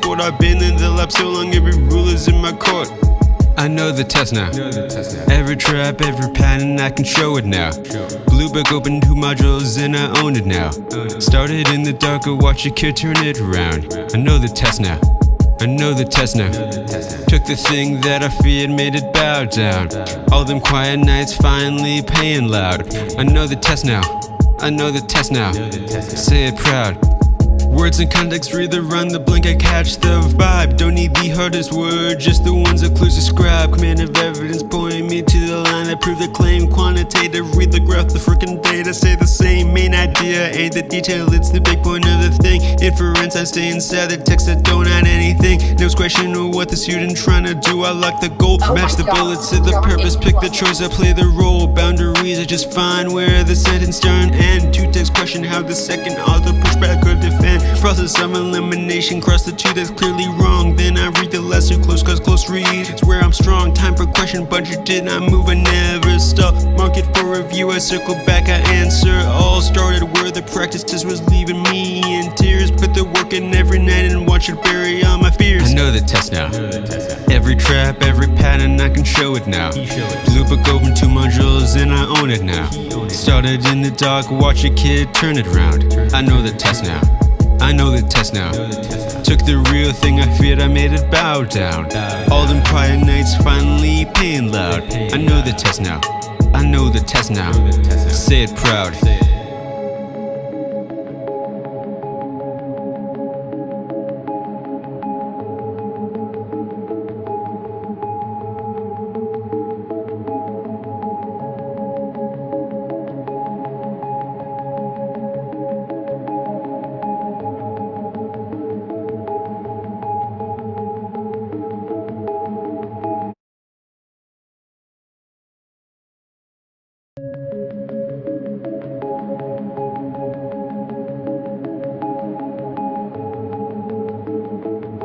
sport. I've been in the lab so long, every rule is in my court. I know the test now. Every trap, every pattern, I can show it now. Blue book opened 2 modules and I own it now. Started in the dark, I watch a kid turn it around. I know the test now. I know the test now. Took the thing that I feared, made it bow down. All them quiet nights finally paying loud. I know the test now. I know the test now. Say it proud. Words and context, read the run, the blink, I catch the vibe. Don't need the hardest word, just the ones that clues describe. Command of evidence, point me to the line that prove the claim. Quantitative, read the graph, the freaking data say the same. Main idea ain't the detail, it's the big point of the thing. Inference, I stay inside the text, I don't add anything. No question of what the student trying to do, I lock the goal. Match the bullets to the purpose, pick the choice, I play the role. Boundaries, I just find where the sentence start and end. Two text question, how the second author pushback or defend. Process of elimination, cross the two that's clearly wrong. Then I read the lesser close, cause close read, it's where I'm strong. Time for question, budget did not move, I never stop. Market for review, I circle back, I answer. All started where the practice test was leaving me in tears. Put the work in every night and watch it bury all my fears. I know the test now. Every trap, every pattern, I can show it now. Blue book open 2 modules and I own it now. Started in the dark, watch a kid turn it around. I know the test now. I know the test now. Took the real thing I feared, I made it bow down. All them quiet nights finally paying loud. I know the test now. I know the test now. Say it proud.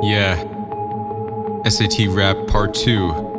Yeah, SAT Rap Part 2.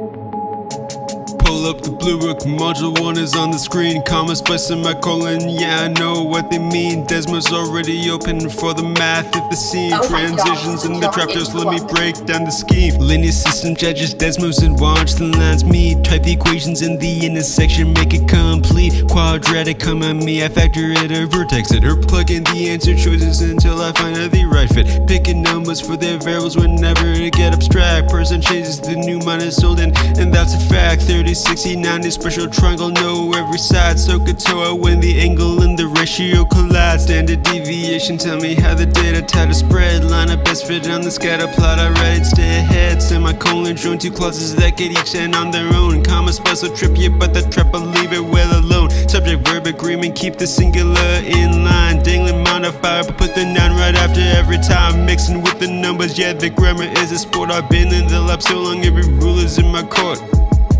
Pull up the blue book, module 1 is on the screen. Commas by semicolon, yeah I know what they mean. Desmos already open for the math at the scene. Transitions in the chapters, let me break down the scheme. Linear system judges Desmos and watch the lines meet. Type the equations in the intersection, make it complete. Quadratic come at me, I factor it or vertex it, or plug in the answer choices until I find the right fit. Picking numbers for their variables whenever it get abstract. Percent changes the new minus old and that's a fact. 30, 60, 90, special triangle, know every side. SOHCAHTOA when the angle and the ratio collide. Standard deviation, tell me how the data type to spread. Line up best fit on the scatter plot, alright, stay ahead. Semicolon, join 2 clauses that get each end on their own. Comma special trip you, but the trap I'll leave it well alone. Subject verb agreement, keep the singular in line. Dangling modifier, but put the noun right after every time. Mixing with the numbers, yeah the grammar is a sport. I've been in the lab so long, every rule is in my court.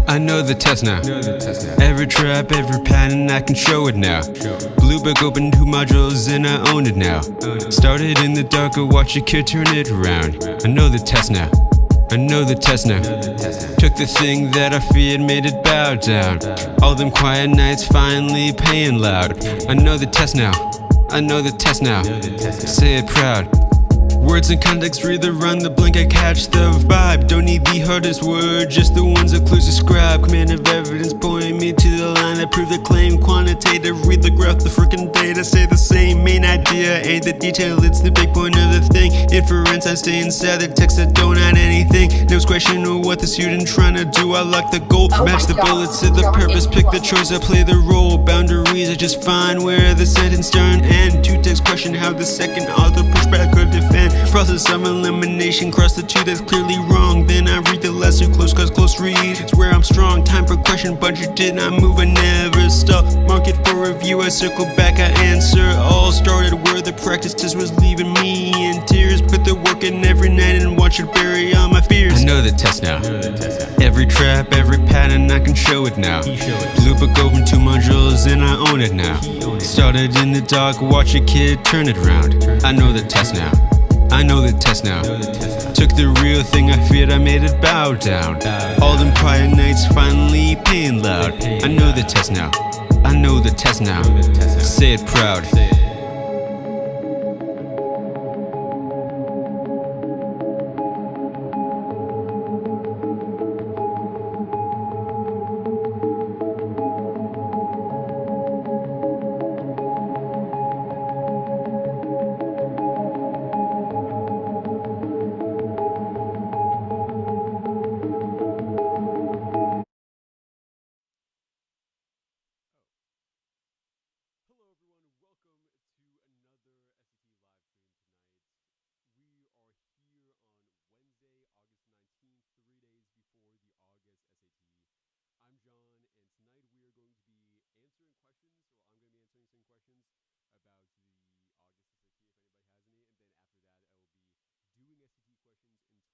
I know the test now. Every trap, every pattern, I can show it now. Blue book opened 2 modules and I own it now. Started in the dark, I watch a kid turn it around. I know the test now. I know the test now. Took the thing that I feared, made it bow down. All them quiet nights finally paying loud. I know the test now. I know the test now. Say it proud. Words and context, read the run, the blink, I catch the vibe. Don't need the hardest word, just the ones that clues describe. Command of evidence, point me to the line that prove the claim. Quantitative, read the graph, the freaking data say the same. Main idea ain't the detail, it's the big point of the thing. Inference, I stay inside the text, I don't add anything. No question of what the student trying to do, I lock the goal. Match the bullets to the purpose, pick the choice, I play the role. Boundaries, I just find where the sentence start and end. Two text question, how the second author pushback or defend. Process of elimination, cross the 2 that's clearly wrong. Then I read the lesser close, cause close read, it's where I'm strong. Time for question, budget did not move, I never stop. Market for review, I circle back, I answer. All started where the practice test was leaving me in tears. Put the work in every night and watch it bury all my fears. I know the test now. Every trap, every pattern, I can show it now. Blue book open 2 modules and I own it now. Started in the dark, watch a kid turn it around. I know the test now. I know the test now. Took the real thing I feared, I made it bow down. All them quiet nights finally paying loud. I know the test now. I know the test now. Say it proud. answering questions about the August SAT if anybody has any, and then after that I will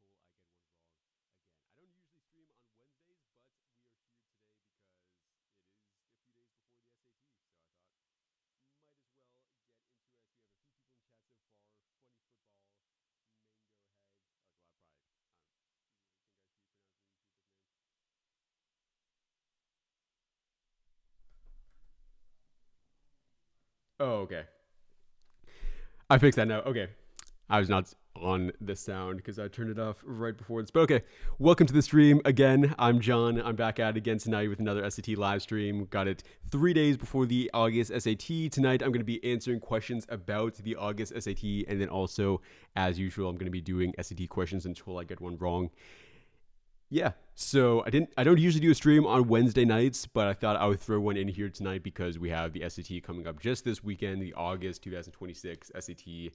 be doing SAT questions until I get one wrong again. I don't usually stream on Wednesdays, but we are here today because it is a few days before the SAT, so I thought might as well get into it. We have a few people in chat so far. Funny football, mango head. Oh, well, I probably think I should be pronouncing these people's names. Oh, okay. I fixed that now. Okay. I was not on the sound because I turned it off right before this. But okay, welcome to the stream again. I'm John. I'm back at it again tonight with another SAT live stream. Got it 3 days before the August SAT. Tonight, I'm going to be answering questions about the August SAT, and then also, as usual, I'm going to be doing SAT questions until I get one wrong. Yeah, so I don't usually do a stream on Wednesday nights, but I thought I would throw one in here tonight because we have the SAT coming up just this weekend, the August 2026 SAT.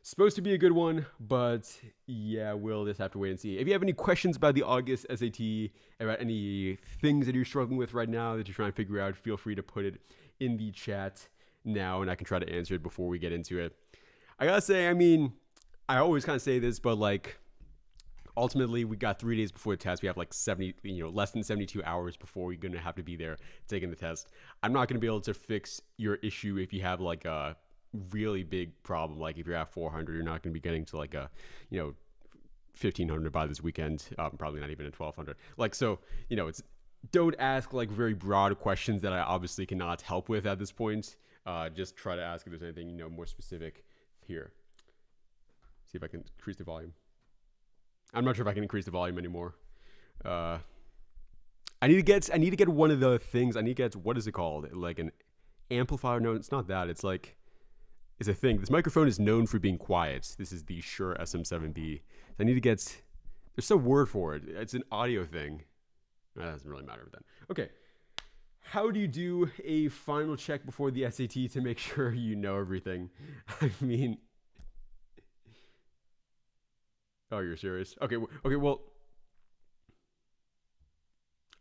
Supposed to be a good one, but yeah, we'll just have to wait and see. If you have any questions about the August SAT, about any things that you're struggling with right now that you're trying to figure out, feel free to put it in the chat now, and I can try to answer it before we get into it. I gotta say, I mean, I always kind of say this, but like, ultimately, we got 3 days before the test. We have like less than 72 hours before we're gonna have to be there taking the test. I'm not gonna be able to fix your issue if you have like a really big problem. Like if you're at 400, you're not going to be getting to like a 1500 by this weekend. Probably not even a 1200. Like, so it's, don't ask like very broad questions that I obviously cannot help with at this point. Just try to ask if there's anything more specific here. See if I can increase the volume. I'm not sure if I can increase the volume anymore. I need to get one of the things. I need to get, what is it called, like an amplifier? No, it's not that. It's like, is a thing. This microphone is known for being quiet. This is the Shure SM7B. So I need to get, there's some word for it. It's an audio thing. That doesn't really matter then. Okay. How do you do a final check before the SAT to make sure you know everything? I mean, oh, you're serious? Okay. Okay. Well,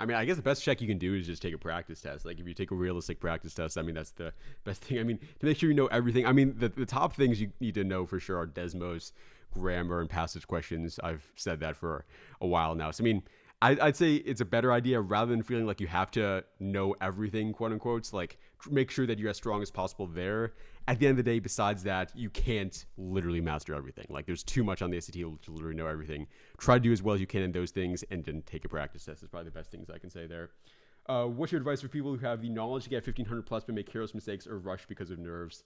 I mean, I guess the best check you can do is just take a practice test. Like if you take a realistic practice test, I mean, that's the best thing. I mean, to make sure you know everything. I mean, the top things you need to know for sure are Desmos, grammar, and passage questions. I've said that for a while now. So, I mean, I'd say it's a better idea rather than feeling like you have to know everything, quote unquote. Like make sure that you're as strong as possible there. At the end of the day, besides that, you can't literally master everything. Like there's too much on the SAT to literally know everything. Try to do as well as you can in those things, and then take a practice test is probably the best things I can say there. What's your advice for people who have the knowledge to get 1500 plus but make careless mistakes or rush because of nerves?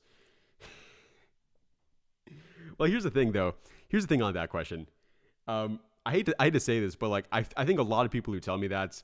Well, here's the thing though. Here's the thing on that question. I hate to say this, but like I think a lot of people who tell me that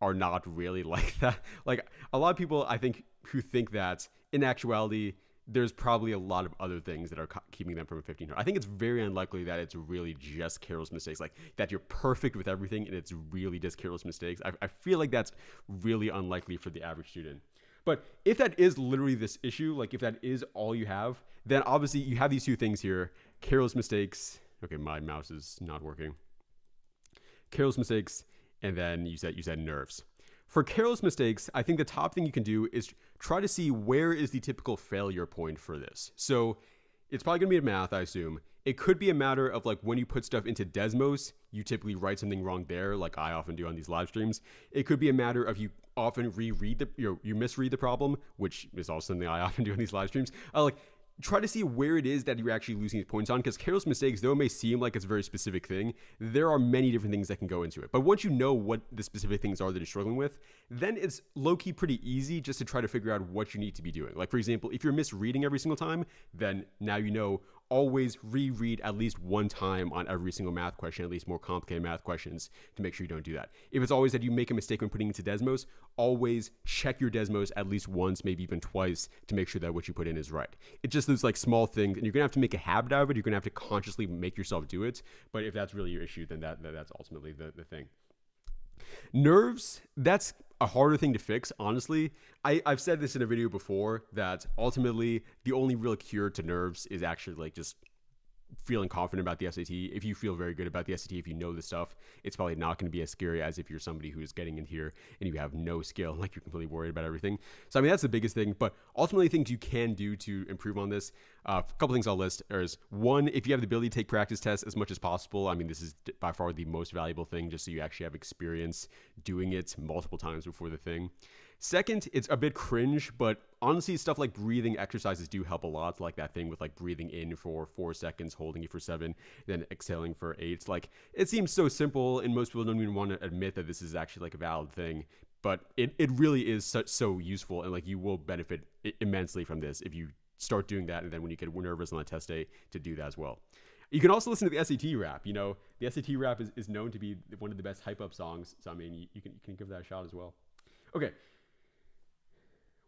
are not really like that. Like a lot of people I think who think that in actuality there's probably a lot of other things that are keeping them from a 1500. I think it's very unlikely that it's really just careless mistakes, like that you're perfect with everything and it's really just careless mistakes. I feel like that's really unlikely for the average student. But if that is literally this issue, like if that is all you have, then obviously you have these two things here: careless mistakes. Okay, my mouse is not working. Careless mistakes, and then you said nerves. For careless mistakes, I think the top thing you can do is try to see where is the typical failure point for this. So it's probably going to be in math, I assume. It could be a matter of like when you put stuff into Desmos, you typically write something wrong there, like I often do on these live streams. It could be a matter of you often reread you misread the problem, which is also something I often do on these live streams. Try to see where it is that you're actually losing these points on, because careless mistakes, though it may seem like it's a very specific thing, there are many different things that can go into it. But once you know what the specific things are that you're struggling with, then it's low-key pretty easy just to try to figure out what you need to be doing. Like, for example, if you're misreading every single time, then now you know always reread at least one time on every single math question, at least more complicated math questions, to make sure you don't do that. If it's always that you make a mistake when putting into Desmos, always check your Desmos at least once, maybe even twice, to make sure that what you put in is right. It's just those like small things, and you're gonna have to make a habit out of it. You're gonna have to consciously make yourself do it. But if that's really your issue, then that's ultimately the thing. Nerves, that's a harder thing to fix, honestly. I've said this in a video before, that ultimately the only real cure to nerves is actually like just feeling confident about the SAT. If you feel very good about the SAT, if you know the stuff, it's probably not going to be as scary as if you're somebody who's getting in here and you have no skill, like you're completely worried about everything. So I mean, that's the biggest thing. But ultimately, things you can do to improve on this. A couple things I'll list is one, if you have the ability to take practice tests as much as possible. I mean, this is by far the most valuable thing, just so you actually have experience doing it multiple times before the thing. Second, it's a bit cringe, but honestly, stuff like breathing exercises do help a lot. Like that thing with like breathing in for 4 seconds, holding it for 7, then exhaling for 8. Like it seems so simple, and most people don't even want to admit that this is actually like a valid thing. But it really is so useful, and like you will benefit immensely from this if you start doing that, and then when you get nervous on the test day, to do that as well. You can also listen to the SAT rap. You know, the SAT rap is known to be one of the best hype up songs. So I mean, you can give that a shot as well. Okay.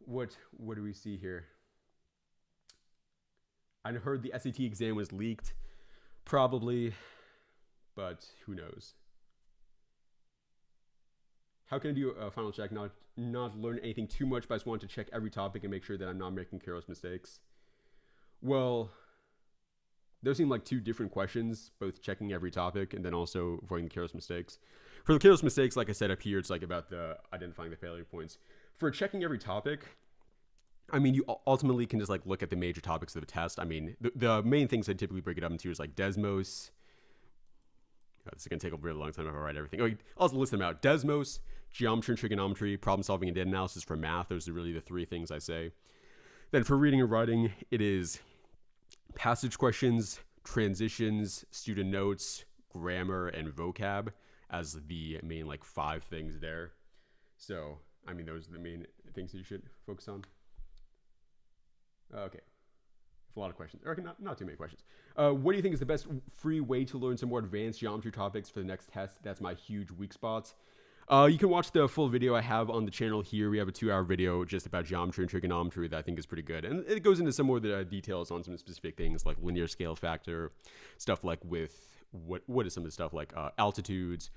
What do we see here? I heard the SAT exam was leaked. Probably, but who knows? How can I do a final check? Not learn anything too much, but I just want to check every topic and make sure that I'm not making careless mistakes. Well, those seem like 2 different questions, both checking every topic and then also avoiding the careless mistakes. For the careless mistakes, like I said up here, it's like about the identifying the failure points. For checking every topic, I mean, you ultimately can just like look at the major topics of the test. I mean, the main things I typically break it up into is like Desmos. Oh, this is going to take a really long time if I write everything. Okay, I'll also list them out. Desmos, geometry and trigonometry, problem solving and data analysis for math. Those are really the 3 things I say. Then for reading and writing, it is passage questions, transitions, student notes, grammar, and vocab as the main like 5 things there. So, I mean, those are the main things that you should focus on. Okay. A lot of questions. Okay, not too many questions. What do you think is the best free way to learn some more advanced geometry topics for the next test? That's my huge weak spot. You can watch the full video I have on the channel here. We have a 2-hour video just about geometry and trigonometry that I think is pretty good. And it goes into some more of the details on some specific things like linear scale factor, stuff like with what is some of the stuff like altitudes,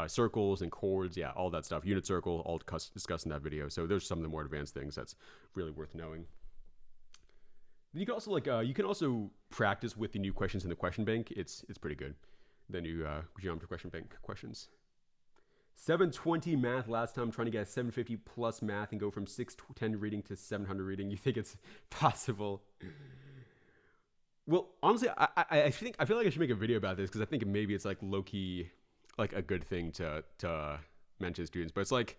circles and chords, yeah, all that stuff. Unit circle, all discussed in that video. So there's some of the more advanced things that's really worth knowing. You can also you can also practice with the new questions in the question bank. It's pretty good. The new geometry question bank questions. 720 math last time, trying to get a 750 plus math and go from 610 reading to 700 reading. You think it's possible? Well, honestly, I feel like I should make a video about this because I think maybe it's like low key, like a good thing to mention to students. But it's like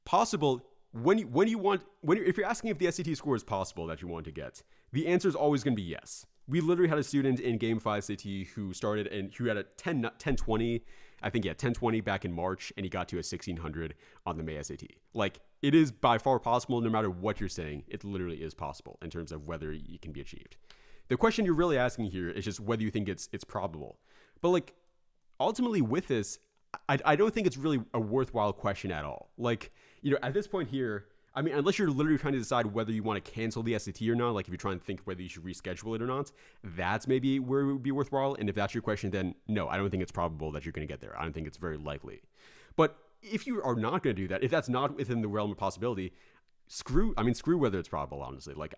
possible. If you're asking if the SAT score is possible that you want to get, the answer is always going to be yes. We literally had a student in Game 5 SAT who started and who had a 1020, I think, 1020 back in March, and he got to a 1600 on the May SAT. Like, it is by far possible no matter what you're saying. It literally is possible in terms of whether it can be achieved. The question you're really asking here is just whether you think it's probable. But, like, ultimately with this, I don't think it's really a worthwhile question at all. Like, you know, at this point here, I mean, unless you're literally trying to decide whether you want to cancel the SAT or not, like if you're trying to think whether you should reschedule it or not, that's maybe where it would be worthwhile. And if that's your question, then no, I don't think it's probable that you're going to get there. I don't think it's very likely. But if you are not going to do that, if that's not within the realm of possibility, screw whether it's probable, honestly. Like,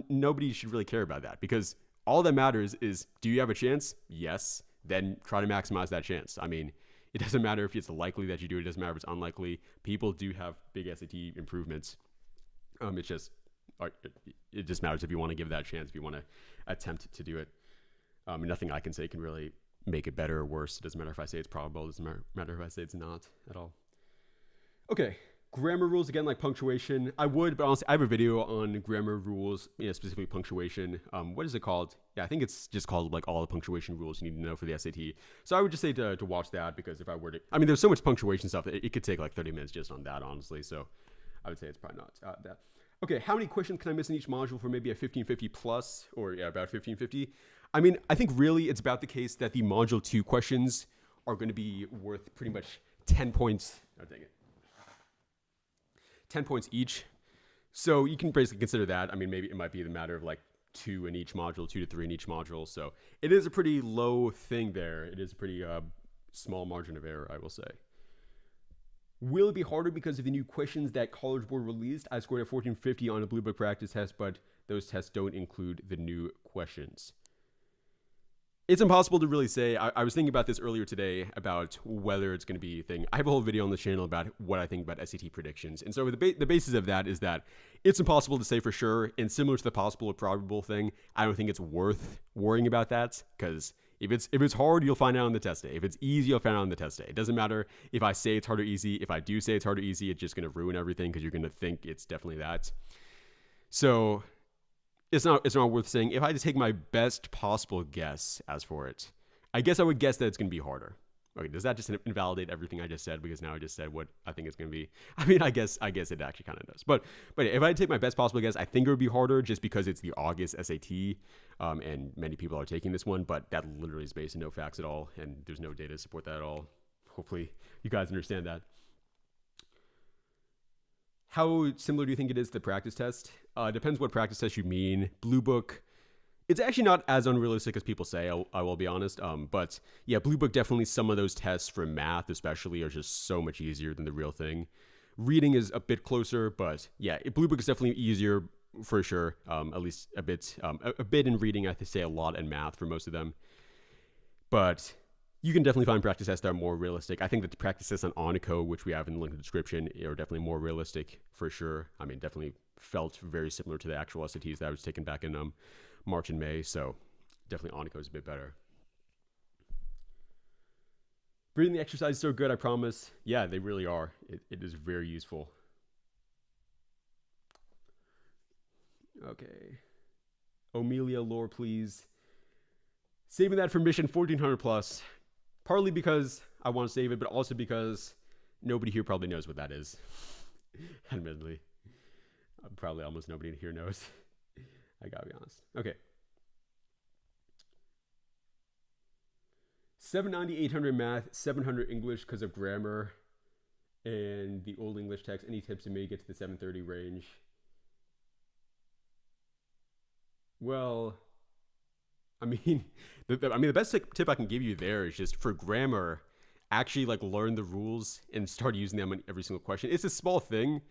nobody should really care about that because all that matters is, do you have a chance? Yes. Then try to maximize that chance. I mean, it doesn't matter if it's likely that you do it. It doesn't matter if it's unlikely. People do have big SAT improvements. It just matters if you want to give that a chance, if you want to attempt to do it. Nothing I can say can really make it better or worse. It doesn't matter if I say it's probable. It doesn't matter if I say it's not at all. Okay, grammar rules, again, like punctuation. But honestly, I have a video on grammar rules, specifically punctuation. What is it called? Yeah, I think it's just called like all the punctuation rules you need to know for the SAT. So I would just say to watch that because if I were to, there's so much punctuation stuff that it could take like 30 minutes just on that, honestly. So I would say it's probably not that. Okay, how many questions can I miss in each module for maybe a 1550 plus, or yeah, about 1550? I think really it's about the case that the module 2 questions are going to be worth pretty much 10 points. Oh, dang it. 10 points each. So you can basically consider that. Maybe it might be the matter of like 2 in each module, 2 to 3 in each module. So it is a pretty low thing there. It is a pretty small margin of error, I will say. Will it be harder because of the new questions that College Board released? I scored a 1450 on a Blue Book practice test, but those tests don't include the new questions. It's impossible to really say. I was thinking about this earlier today about whether it's going to be a thing. I have a whole video on the channel about what I think about SAT predictions. And so the basis of that is that it's impossible to say for sure. And similar to the possible or probable thing, I don't think it's worth worrying about that, because if it's hard, you'll find out on the test day. If it's easy, you'll find out on the test day. It doesn't matter if I say it's hard or easy. If I do say it's hard or easy, it's just going to ruin everything, because you're going to think it's definitely that. So it's not worth saying. If I had to take my best possible guess as for it, I guess I would guess that it's going to be harder. Okay, does that just invalidate everything I just said? Because now I just said what I think it's going to be. I mean, I guess it actually kind of does. But if I had to take my best possible guess, I think it would be harder, just because it's the August SAT, and many people are taking this one. But that literally is based on no facts at all, and there's no data to support that at all. Hopefully, you guys understand that. How similar do you think it is to the practice test? Depends what practice test you mean. Blue Book, it's actually not as unrealistic as people say, I will be honest. But yeah, Blue Book, definitely some of those tests for math especially are just so much easier than the real thing. Reading is a bit closer, but yeah, Blue Book is definitely easier for sure. At least a bit in reading, I have to say a lot in math for most of them. But you can definitely find practice tests that are more realistic. I think that the practice tests on Onico, which we have in the link in the description, are definitely more realistic for sure. I mean, definitely felt very similar to the actual SATs that I was taking back in March and May. So definitely Onico is a bit better. Breathing exercises so good, I promise. Yeah, they really are. It is very useful. Okay. Amelia Lore, please. Saving that for mission 1400 plus. Partly because I want to save it, but also because nobody here probably knows what that is. Admittedly. Probably almost nobody here knows. I gotta be honest. Okay. 790, 800 math, 700 English because of grammar and the old English text. Any tips to maybe get to the 730 range? Well, I mean, the best tip I can give you there is just for grammar, actually like learn the rules and start using them on every single question. It's a small thing,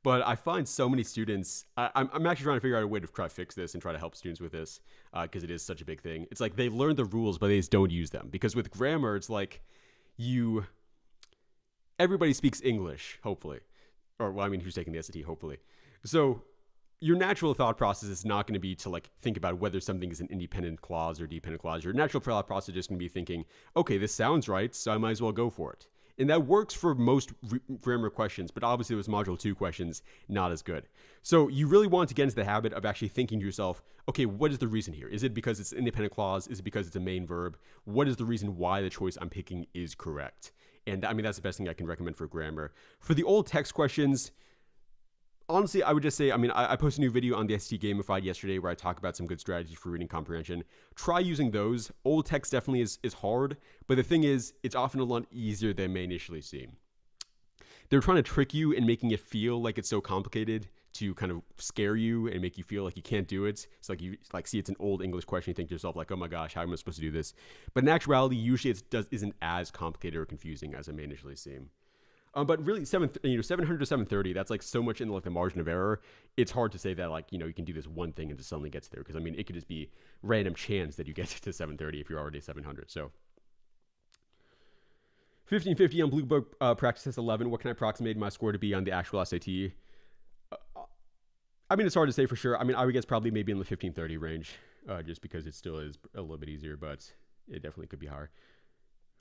but I find so many students, I'm actually trying to figure out a way to try to fix this and try to help students with this, because it is such a big thing. It's like they learn the rules, but they just don't use them. Because with grammar, it's like everybody speaks English, hopefully. Or, well, I mean, who's taking the SAT, hopefully. So your natural thought process is not going to be to like think about whether something is an independent clause or dependent clause. Your natural thought process is just going to be thinking, okay, this sounds right, so I might as well go for it. And that works for most grammar questions, but obviously those module 2 questions, not as good. So you really want to get into the habit of actually thinking to yourself, okay, what is the reason here? Is it because it's an independent clause? Is it because it's a main verb? What is the reason why the choice I'm picking is correct? And I mean, that's the best thing I can recommend for grammar. For the old text questions, honestly, I would just say, I mean, I posted a new video on the SAT Gamified yesterday where I talk about some good strategies for reading comprehension. Try using those. Old text definitely is hard, but the thing is, it's often a lot easier than it may initially seem. They're trying to trick you and making it feel like it's so complicated to kind of scare you and make you feel like you can't do it. It's like you see it's an old English question, you think to yourself like, oh my gosh, how am I supposed to do this? But in actuality, usually it isn't as complicated or confusing as it may initially seem. But really, 700 to 730, that's like so much in like the margin of error. It's hard to say that like, you can do this one thing and just suddenly gets there. Because I mean, it could just be random chance that you get to 730 if you're already 700. So 1550 on Blue Book practice test 11. What can I approximate my score to be on the actual SAT? I mean, it's hard to say for sure. I mean, I would guess probably maybe in the 1530 range, just because it still is a little bit easier, but it definitely could be higher.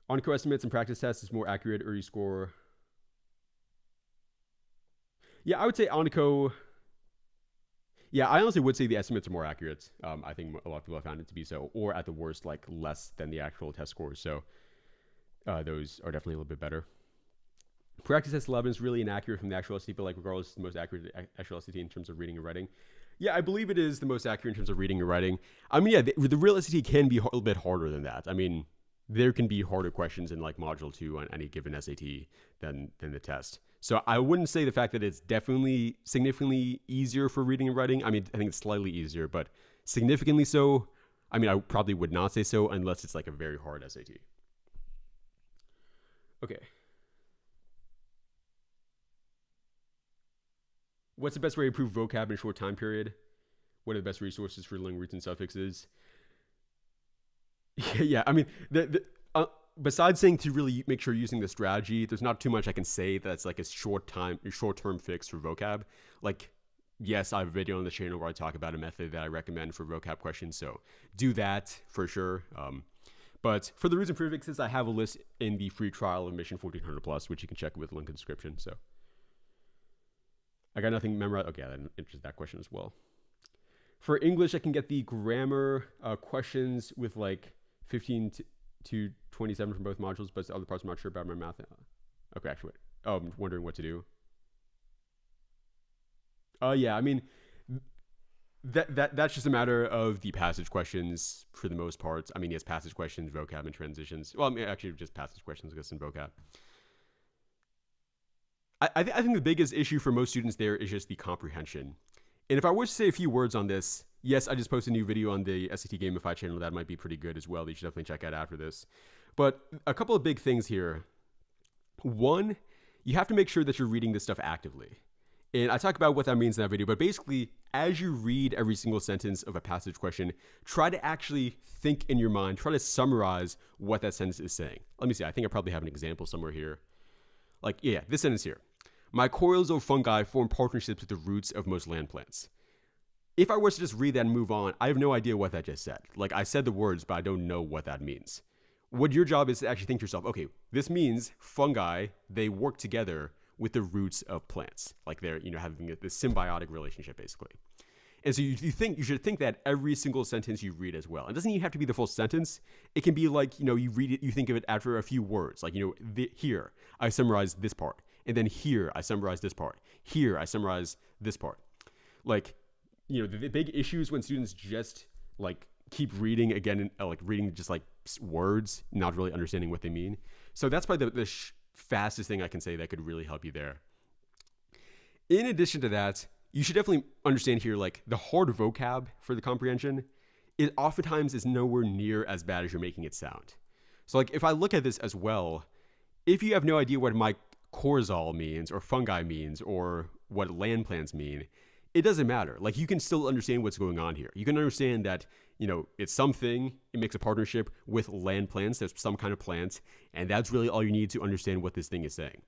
On co-estimates and practice tests is more accurate, or you score. Yeah, I would say Onico. Yeah, I honestly would say the estimates are more accurate. I think a lot of people have found it to be so, or at the worst, like less than the actual test scores. So those are definitely a little bit better. Practice test 11 is really inaccurate from the actual SAT, but like regardless, it's the most accurate actual SAT in terms of reading and writing. Yeah, I believe it is the most accurate in terms of reading and writing. I mean, yeah, the real SAT can be a little bit harder than that. I mean, there can be harder questions in like module 2 on any given SAT than the test. So I wouldn't say the fact that it's definitely significantly easier for reading and writing. I mean, I think it's slightly easier, but significantly so. I mean, I probably would not say so unless it's like a very hard SAT. Okay. What's the best way to improve vocab in a short time period? What are the best resources for learning roots and suffixes? Yeah. I mean, besides saying to really make sure you're using the strategy, there's not too much I can say that's like a short-term fix for vocab. Like, yes, I have a video on the channel where I talk about a method that I recommend for vocab questions, so do that for sure. But for the reason prefixes, I have a list in the free trial of Mission 1400 Plus, which you can check with link in the description. So I got nothing memorized. Okay, that answers that question as well. For English, I can get the grammar questions with like 15 to 27 from both modules, but the other parts I'm not sure about my math. Okay, actually, wait. Oh, I'm wondering what to do. Yeah, I mean, that's just a matter of the passage questions for the most part. I mean, yes, passage questions, vocab, and transitions. Well, I mean, actually, just passage questions, I guess, and vocab. I think the biggest issue for most students there is just the comprehension. And if I were to say a few words on this, yes, I just posted a new video on the SAT Gamify channel. That might be pretty good as well. You should definitely check out after this. But a couple of big things here. One, you have to make sure that you're reading this stuff actively. And I talk about what that means in that video, but basically, as you read every single sentence of a passage question, try to actually think in your mind, try to summarize what that sentence is saying. Let me see, I think I probably have an example somewhere here. Like, yeah, this sentence here. Mycorrhizal fungi form partnerships with the roots of most land plants. If I was to just read that and move on, I have no idea what that just said. Like, I said the words, but I don't know what that means. What your job is to actually think to yourself, okay, this means fungi, they work together with the roots of plants. Like they're, having this symbiotic relationship, basically. And so you should think that every single sentence you read as well. It doesn't even have to be the full sentence. It can be like, you read it, you think of it after a few words. Like, here, I summarize this part. And then here, I summarize this part. Here, I summarize this part. Like, the big issues when students just, like, keep reading again, and like reading just, like, words, not really understanding what they mean. So that's probably the fastest thing I can say that could really help you there. In addition to that, you should definitely understand here, like, the hard vocab for the comprehension, it oftentimes is nowhere near as bad as you're making it sound. So, like, if I look at this as well, if you have no idea what mycorrhizal means or fungi means or what land plants mean, it doesn't matter. Like, you can still understand what's going on here. You can understand that, it's something, it makes a partnership with land plants. There's some kind of plant, and that's really all you need to understand what this thing is saying.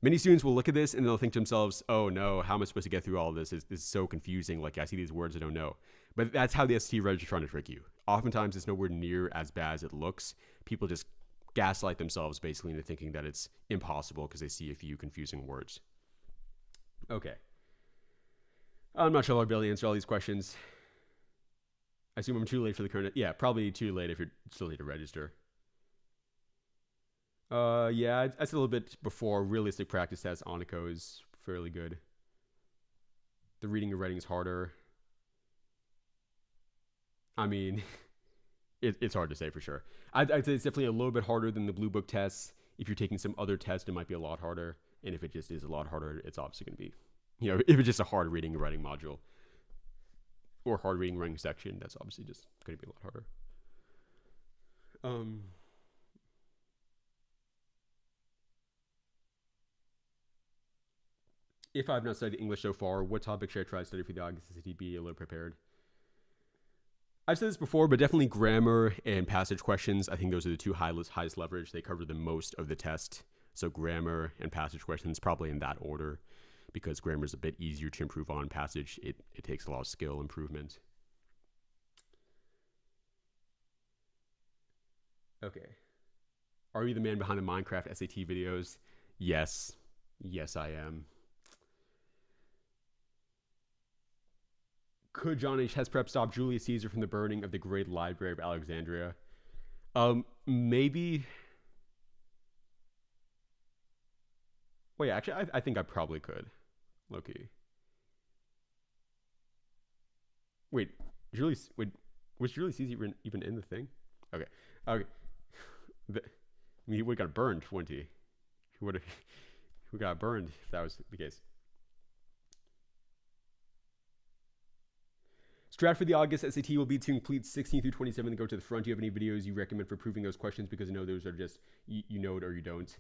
Many students will look at this and they'll think to themselves, oh no, how am I supposed to get through all of this? This is so confusing. Like, I see these words I don't know. But that's how the SAT Reg is trying to trick you. Oftentimes, it's nowhere near as bad as it looks. People just gaslight themselves basically into thinking that it's impossible because they see a few confusing words. Okay. I'm not sure I'll be able to answer all these questions. I assume I'm too late for the current. Yeah, probably too late if you're still need to register. Yeah, I said a little bit before. Realistic practice test, Onico is fairly good. The reading and writing is harder. I mean, it's hard to say for sure. I'd say it's definitely a little bit harder than the Blue Book tests. If you're taking some other test, it might be a lot harder. And if it just is a lot harder, it's obviously going to be, if it's just a hard reading and writing module or hard reading and writing section, that's obviously just going to be a lot harder. If I've not studied English so far, what topic should I try to study for the August SAT? Be a little prepared. I've said this before, but definitely grammar and passage questions. I think those are the two highest leverage. They cover the most of the test. So grammar and passage questions, probably in that order, because grammar is a bit easier to improve on. Passage, it takes a lot of skill improvement. Okay. Are you the man behind the Minecraft SAT videos? Yes. Yes, I am. Could John H. Hess Prep stop Julius Caesar from the burning of the Great Library of Alexandria? Maybe. Wait, actually, I think I probably could. Low-key. Wait, was Julius Caesar even in the thing? Okay. He would have got burned, wouldn't he? Who got burned if that was the case. Strat for the August SAT will be to complete 16 through 27 and go to the front. Do you have any videos you recommend for proving those questions? Because I know those are just, you know it or you don't.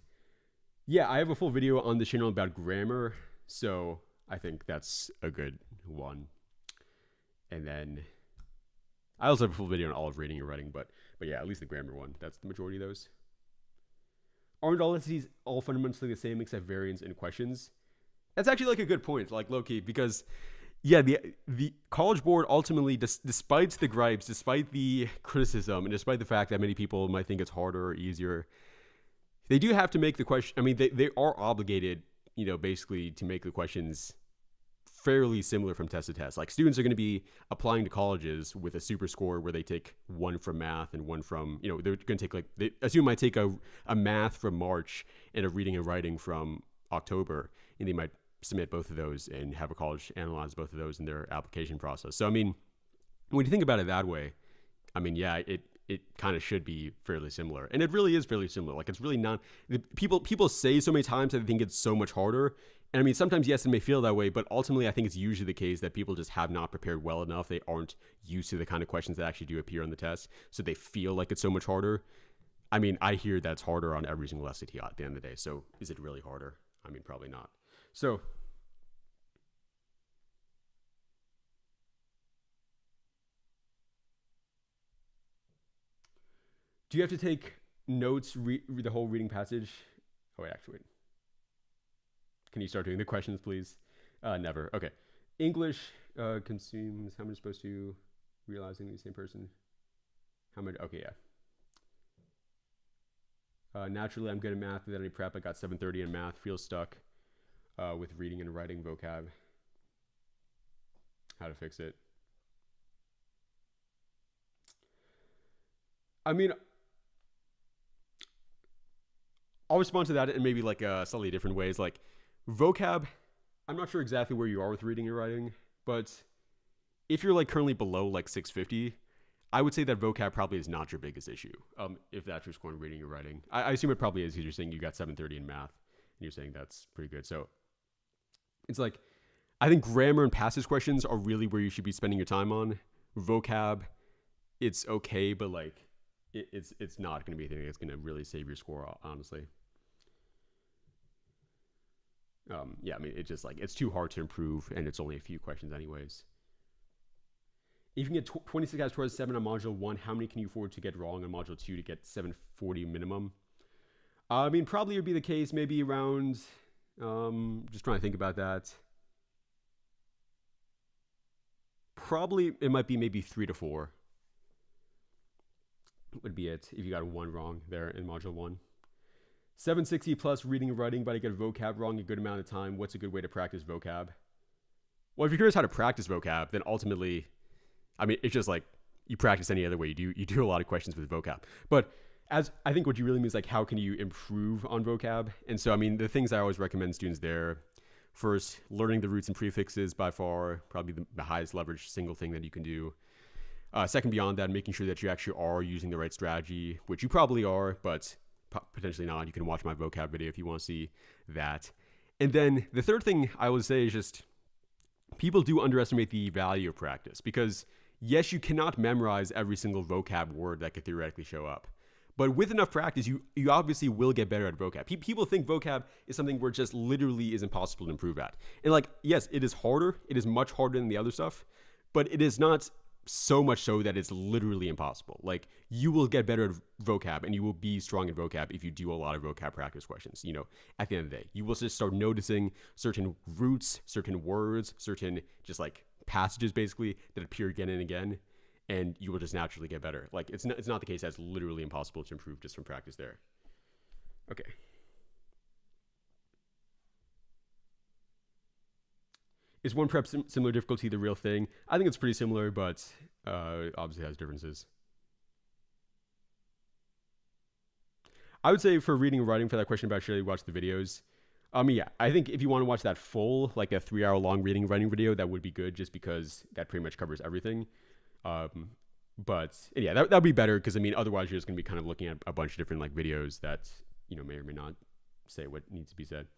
Yeah, I have a full video on the channel about grammar, so I think that's a good one. And then I also have a full video on all of reading and writing, but But yeah, at least the grammar one. That's the majority of those. Aren't all essays all fundamentally the same except variance in questions? That's actually like a good point, like low key, because yeah, the College Board ultimately, despite the gripes, despite the criticism, and despite the fact that many people might think it's harder or easier, they do have to make the question. I mean, they are obligated, basically to make the questions fairly similar from test to test. Like students are going to be applying to colleges with a SUPERCHATS where they take one from math and one from, they're going to take they assume might take a math from March and a reading and writing from October, and they might submit both of those and have a college analyze both of those in their application process. So, I mean, when you think about it that way, I mean, yeah, it kind of should be fairly similar. And it really is fairly similar. Like, it's really not, people say so many times that they think it's so much harder. And I mean, sometimes, yes, it may feel that way, but ultimately, I think it's usually the case that people just have not prepared well enough. They aren't used to the kind of questions that actually do appear on the test. So they feel like it's so much harder. I mean, I hear that's harder on every single SAT at the end of the day. So is it really harder? I mean, probably not. So do you have to take notes, read the whole reading passage? Oh, wait, actually, wait. Can you start doing the questions, please? Never. Okay. English consumes, how much is supposed to realizing the same person? How much? Okay, yeah. Naturally, I'm good at math. Without any prep, I got 730 in math. Feel stuck with reading and writing vocab. How to fix it? I mean, I'll respond to that in maybe like slightly different ways. Like vocab, I'm not sure exactly where you are with reading and writing, but if you're like currently below like 650, I would say that vocab probably is not your biggest issue. If that's your score in reading or writing, I assume it probably is because you're saying you got 730 in math, and you're saying that's pretty good. So it's like, I think grammar and passage questions are really where you should be spending your time on. Vocab, it's okay, but like it's not going to be anything that's going to really save your score, honestly. Yeah, I mean, it's just like, it's too hard to improve, and it's only a few questions anyways. If you can get 26 out of 27 on module 1, how many can you afford to get wrong on module 2 to get 740 minimum? I mean, probably would be the case maybe around, just trying to think about that. Probably it might be maybe 3 to 4 would be it if you got one wrong there in module 1. 760 plus reading and writing, but I get vocab wrong a good amount of time. What's a good way to practice vocab? Well, if you're curious how to practice vocab, then ultimately, I mean, it's just like you practice any other way. You do a lot of questions with vocab. But as I think what you really mean is like, how can you improve on vocab? And so, I mean, the things I always recommend students there, first, learning the roots and prefixes, by far, probably the highest leverage single thing that you can do. Second, beyond that, making sure that you actually are using the right strategy, which you probably are, but potentially not. You can watch my vocab video if you want to see that. And then the third thing I would say is just, people do underestimate the value of practice, because yes, you cannot memorize every single vocab word that could theoretically show up. But with enough practice, you obviously will get better at vocab. People think vocab is something where it just literally is impossible to improve at. And like, yes, it is harder. It is much harder than the other stuff, but it is not so much so that it's literally impossible. Like, you will get better at vocab, and you will be strong in vocab if you do a lot of vocab practice questions. At the end of the day, you will just start noticing certain roots, certain words, certain just like passages basically that appear again and again, and you will just naturally get better. Like, it's not the case that it's literally impossible to improve just from practice there. Okay. Is one prep similar difficulty the real thing? I think it's pretty similar, but obviously has differences. I would say for reading and writing, for that question about should I watch the videos, yeah, I think if you want to watch that full, like a 3-hour long reading and writing video, that would be good, just because that pretty much covers everything. But yeah, that'd be better, because I mean, otherwise you're just gonna be kind of looking at a bunch of different like videos that may or may not say what needs to be said.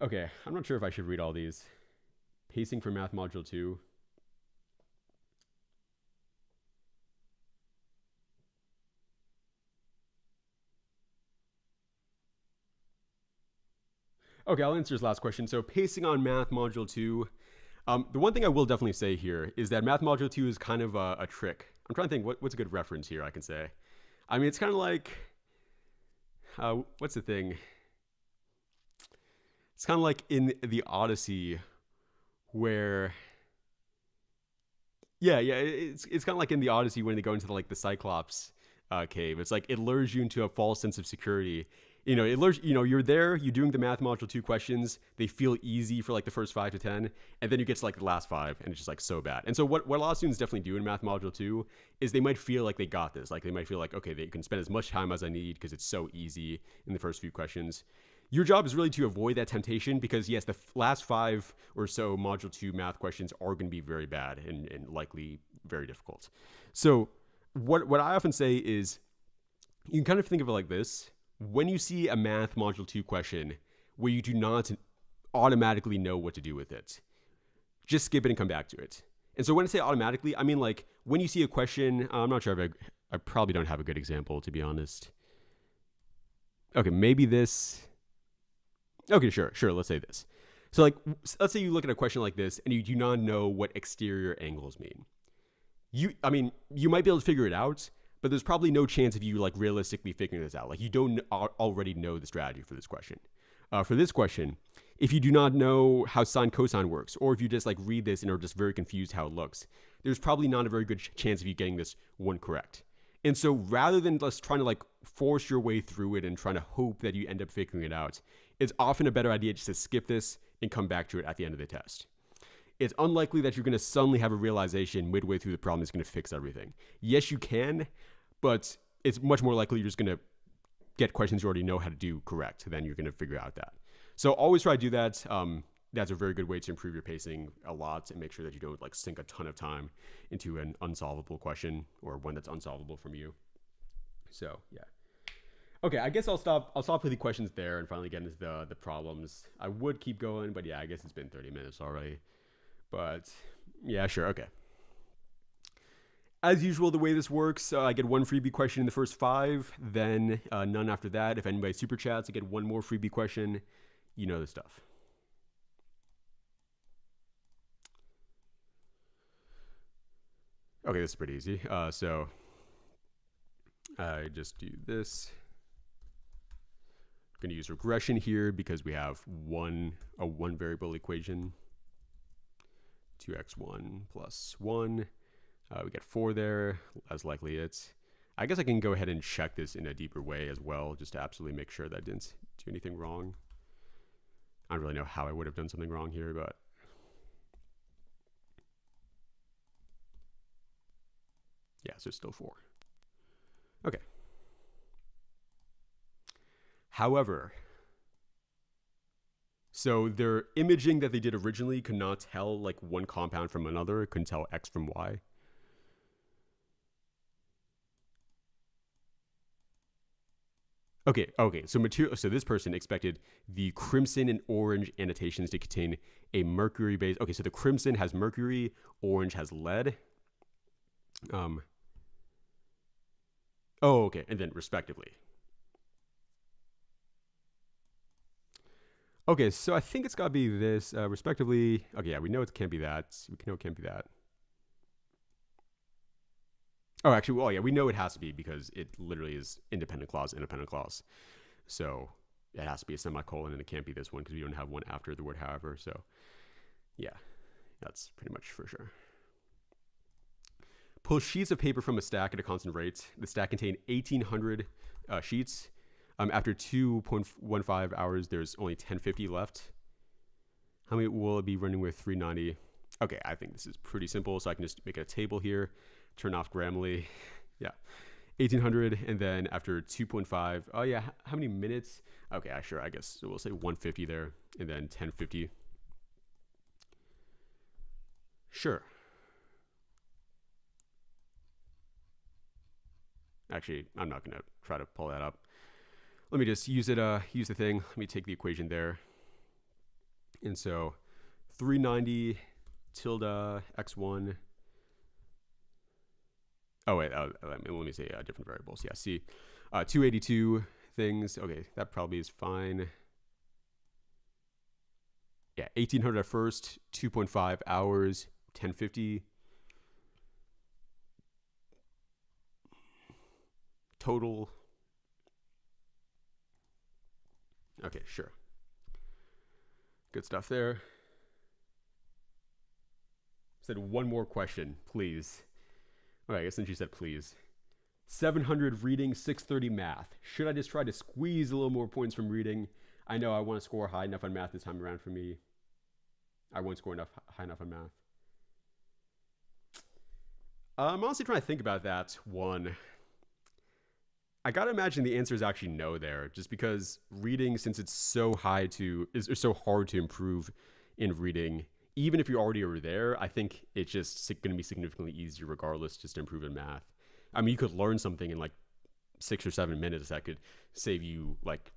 Okay, I'm not sure if I should read all these. Pacing for math module 2. Okay, I'll answer his last question. So pacing on math module 2. The one thing I will definitely say here is that math module 2 is kind of a trick I'm trying to think what's a good reference here I can say. I mean, it's kind of like, what's the thing? It's kind of like in the Odyssey where, yeah, it's kind of like in the Odyssey when they go into the Cyclops cave. It's like it lures you into a false sense of security. You know, it lures, you're there, you're doing the math module 2 questions. They feel easy for like the first 5 to 10, and then you get to like the last 5, and it's just like so bad. And so what a lot of students definitely do in math module 2 is they might feel like they got this. Like they might feel like, okay, they can spend as much time as I need because it's so easy in the first few questions. Your job is really to avoid that temptation because, yes, the last 5 or so module 2 math questions are going to be very bad and likely very difficult. So what I often say is you can kind of think of it like this. When you see a math module 2 question where you do not automatically know what to do with it, just skip it and come back to it. And so when I say automatically, I mean like when you see a question, I'm not sure if I probably don't have a good example, to be honest. Okay, maybe this. Okay, sure. Let's say this. So like, let's say you look at a question like this and you do not know what exterior angles mean. You might be able to figure it out, but there's probably no chance of you like realistically figuring this out. Like you don't already know the strategy for this question. For this question, if you do not know how sine cosine works, or if you just like read this and are just very confused how it looks, there's probably not a very good chance of you getting this one correct. And so rather than just trying to like force your way through it and trying to hope that you end up figuring it out, it's often a better idea just to skip this and come back to it at the end of the test. It's unlikely that you're going to suddenly have a realization midway through the problem that's going to fix everything. Yes, you can, but it's much more likely you're just going to get questions you already know how to do correct than you're going to figure out that. So always try to do that. That's a very good way to improve your pacing a lot and make sure that you don't like sink a ton of time into an unsolvable question or one that's unsolvable from you. So yeah. Okay, I guess I'll stop with the questions there and finally get into the problems. I would keep going, but yeah, I guess it's been 30 minutes already. But yeah, sure, okay. As usual, the way this works, I get one freebie question in the first 5, then none after that. If anybody super chats, I get one more freebie question. You know the stuff. Okay, this is pretty easy. So I just do this. I'm going to use regression here because we have a one variable equation. 2x1 plus 1. We get 4 there, as likely it's. I guess I can go ahead and check this in a deeper way as well, just to absolutely make sure that I didn't do anything wrong. I don't really know how I would have done something wrong here, but yeah, so it's still 4. Okay. However, so their imaging that they did originally could not tell like one compound from another. It couldn't tell X from Y. Okay. So this person expected the crimson and orange annotations to contain a mercury base. Okay, so the crimson has mercury, orange has lead. Okay, and then respectively. Okay, so I think it's got to be this, respectively. Okay, yeah, we know it can't be that. We know it can't be that. Oh, actually, well, yeah, we know it has to be because it literally is independent clause. So it has to be a semicolon, and it can't be this one because we don't have one after the word however. So yeah, that's pretty much for sure. Pull sheets of paper from a stack at a constant rate. The stack contained 1,800 sheets. After 2.15 hours, there's only 1050 left. How many will it be running with 390? Okay, I think this is pretty simple, so I can just make a table here. Turn off Grammarly. Yeah, 1,800, and then after 2.5, oh yeah, how many minutes? Okay, sure, I guess so we'll say 150 there, and then 1050. Sure. Actually, I'm not gonna try to pull that up. Let me just use it. Use the thing. Let me take the equation there. And so 390 tilde x1. Oh wait, let me say different variables. Yeah, see, 282 things. Okay, that probably is fine. Yeah, 1,800 at first, 2.5 hours, 1050. total. Okay, sure. Good stuff there. Said one more question, please. All right, I guess since you said please. 700 reading, 630 math. Should I just try to squeeze a little more points from reading? I know I want to score high enough on math this time around for me. I won't score high enough on math. I'm honestly trying to think about that one. I gotta imagine the answer is actually no there, just because reading, since it's so hard to improve in reading, even if you already are there, I think it's just going to be significantly easier regardless just to improve in math. I mean, you could learn something in like 6 or 7 minutes that could save you like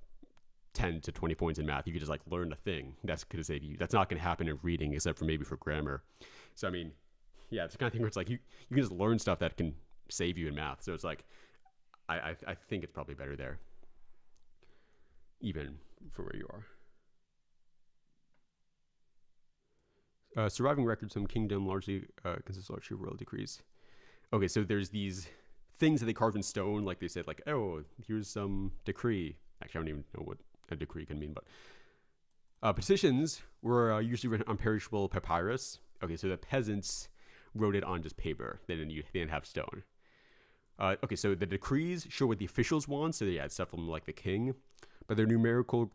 10 to 20 points in math. You could just like learn a thing that's going to save you. That's not going to happen in reading except for maybe for grammar. So, I mean, yeah, it's the kind of thing where it's like you can just learn stuff that can save you in math. So it's like, I think it's probably better there, even for where you are. Surviving records from kingdom largely consists largely of royal decrees. Okay, so there's these things that they carved in stone, like they said, like, oh, here's some decree. Actually, I don't even know what a decree can mean, but petitions were usually written on perishable papyrus. Okay, so the peasants wrote it on just paper. They didn't have stone. Okay, so the decrees show what the officials want. So yeah, it's stuff from like the king, but their numerical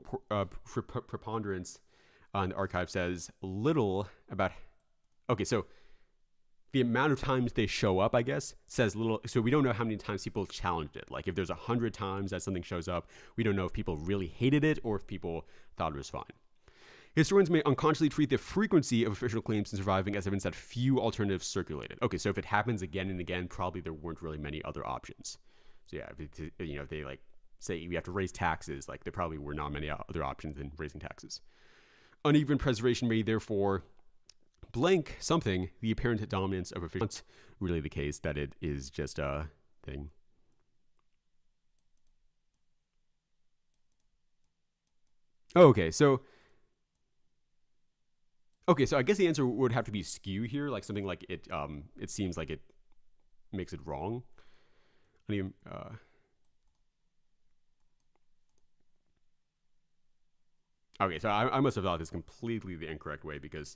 preponderance on the archive says little about. Okay, so the amount of times they show up, I guess, says little. So we don't know how many times people challenged it. Like if there's 100 times that something shows up, we don't know if people really hated it or if people thought it was fine. Historians may unconsciously treat the frequency of official claims in surviving as evidence that few alternatives circulated. Okay, so if it happens again and again, probably there weren't really many other options. So yeah, if they like say we have to raise taxes, like there probably were not many other options than raising taxes. Uneven preservation may therefore blank something the apparent dominance of official. It's really the case that it is just a thing. Okay, so I guess the answer would have to be skew here, like something like it. It seems like it makes it wrong. Okay, so I must have thought this completely the incorrect way because,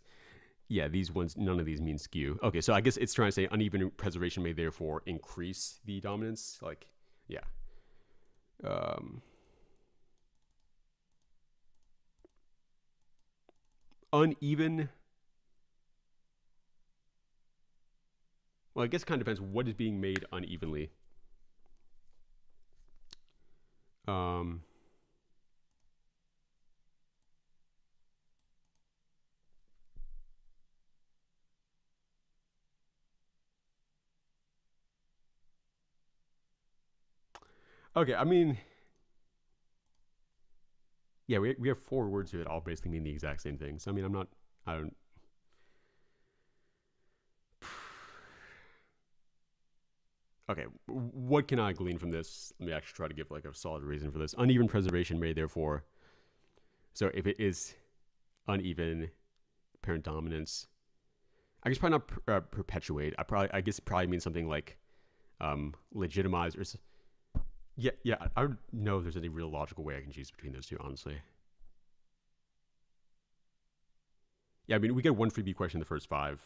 yeah, these ones, none of these mean skew. Okay, so I guess it's trying to say uneven preservation may therefore increase the dominance. Like, yeah. Uneven. Well, I guess it kind of depends what is being made unevenly. Okay, I mean, yeah, we have 4 words here that all basically mean the exact same thing. So I mean, I don't. Okay, what can I glean from this? Let me actually try to give like a solid reason for this. Uneven preservation may therefore. So if it is uneven, apparent dominance, I guess probably not perpetuate. I guess it probably means something like legitimize or. Yeah. I don't know if there's any real logical way I can choose between those two, honestly. Yeah, I mean, we get 1 freebie question in the first 5.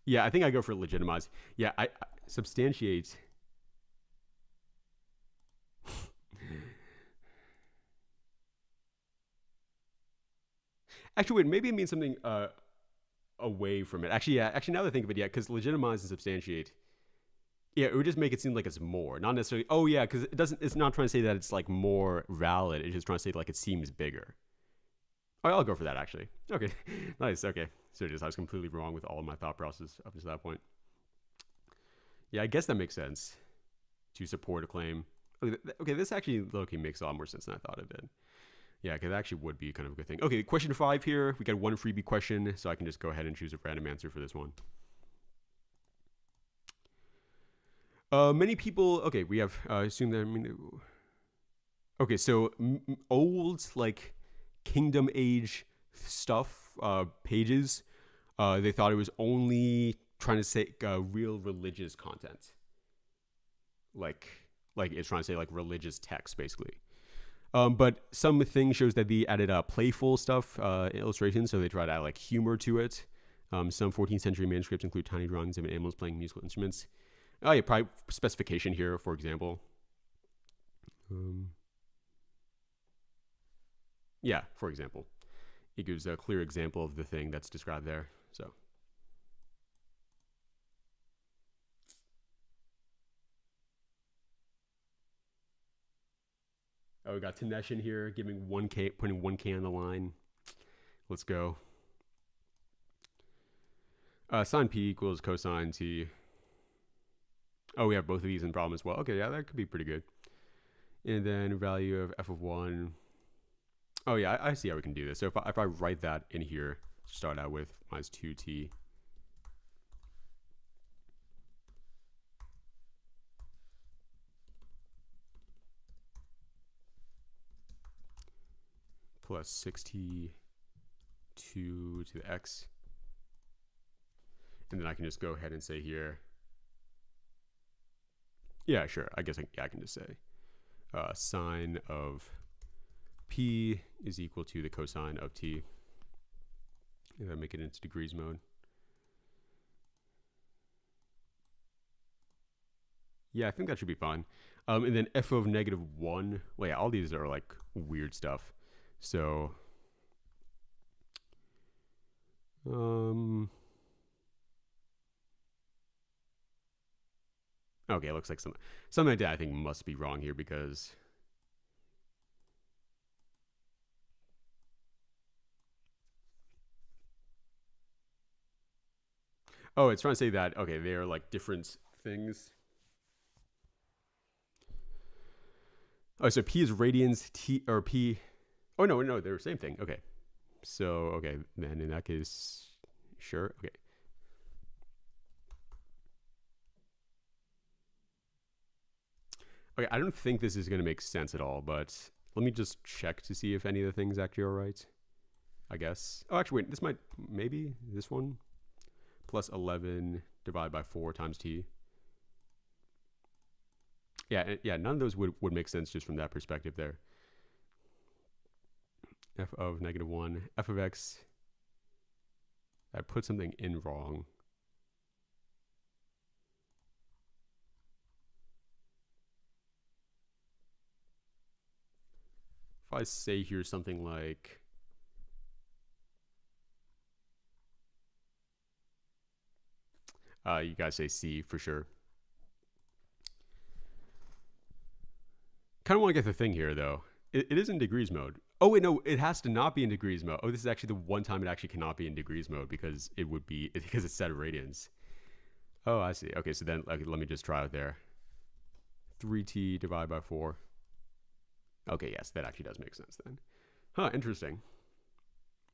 Yeah, I think I go for legitimize. Yeah, I substantiate. Actually, wait, maybe it means something away from it. Actually, now that I think of it, yeah, because legitimize and substantiate, yeah, it would just make it seem like it's more, not necessarily. Oh yeah, because it's not trying to say that it's like more valid. It's just trying to say like it seems bigger. Oh, I'll go for that actually. Okay, nice. Okay, so I was completely wrong with all of my thought process up to that point. Yeah, I guess that makes sense to support a claim. Okay, this actually low-key makes a lot more sense than I thought it did. Yeah, because it actually would be kind of a good thing. Okay, question 5 here. We got 1 freebie question, so I can just go ahead and choose a random answer for this one. Many people. Okay, we have assume that. I mean, okay, so old like kingdom age stuff pages They thought it was only trying to say real religious content, like it's trying to say like religious text basically. But some things shows that they added playful stuff, illustrations, so they tried to add like humor to it. Some 14th century manuscripts include tiny drawings of animals playing musical instruments. Oh yeah, probably specification here, for example. Yeah, for example, it gives a clear example of the thing that's described there. So. Oh, we got Tanesh in here giving 1K, putting 1K on the line. Let's go. Sine P equals cosine T. Oh, we have both of these in problem as well. Okay, yeah, that could be pretty good. And then value of f of 1. Oh, yeah, I see how we can do this. So if I write that in here, start out with minus 2t. Plus 6t 2 to the x. And then I can just go ahead and say here. Yeah, sure. I guess I can just say sine of p is equal to the cosine of t. And then make it into degrees mode. Yeah, I think that should be fine. And then f of -1. Well, yeah, all these are like weird stuff. So, okay, it looks like something like that I think must be wrong here because oh, it's trying to say that okay, they're like different things. Oh, so P is radians, T or P. Oh no, they're the same thing. Okay, so okay, then in that case, sure, okay. Okay, I don't think this is going to make sense at all, but let me just check to see if any of the things actually are right. I guess. Oh, actually, wait, this might, maybe this one. Plus 11 divided by 4 times t. Yeah, none of those would make sense just from that perspective there. F of -1, f of x. I put something in wrong. If I say here something like you guys say C for sure. Kind of want to get the thing here though. It is in degrees mode. Oh wait, no, it has to not be in degrees mode. Oh, this is actually the one time it actually cannot be in degrees mode because it would be because it's set of radians. Oh, I see. Okay, so then let me just try it there. 3t divided by 4. Okay, yes, that actually does make sense then. Huh, interesting.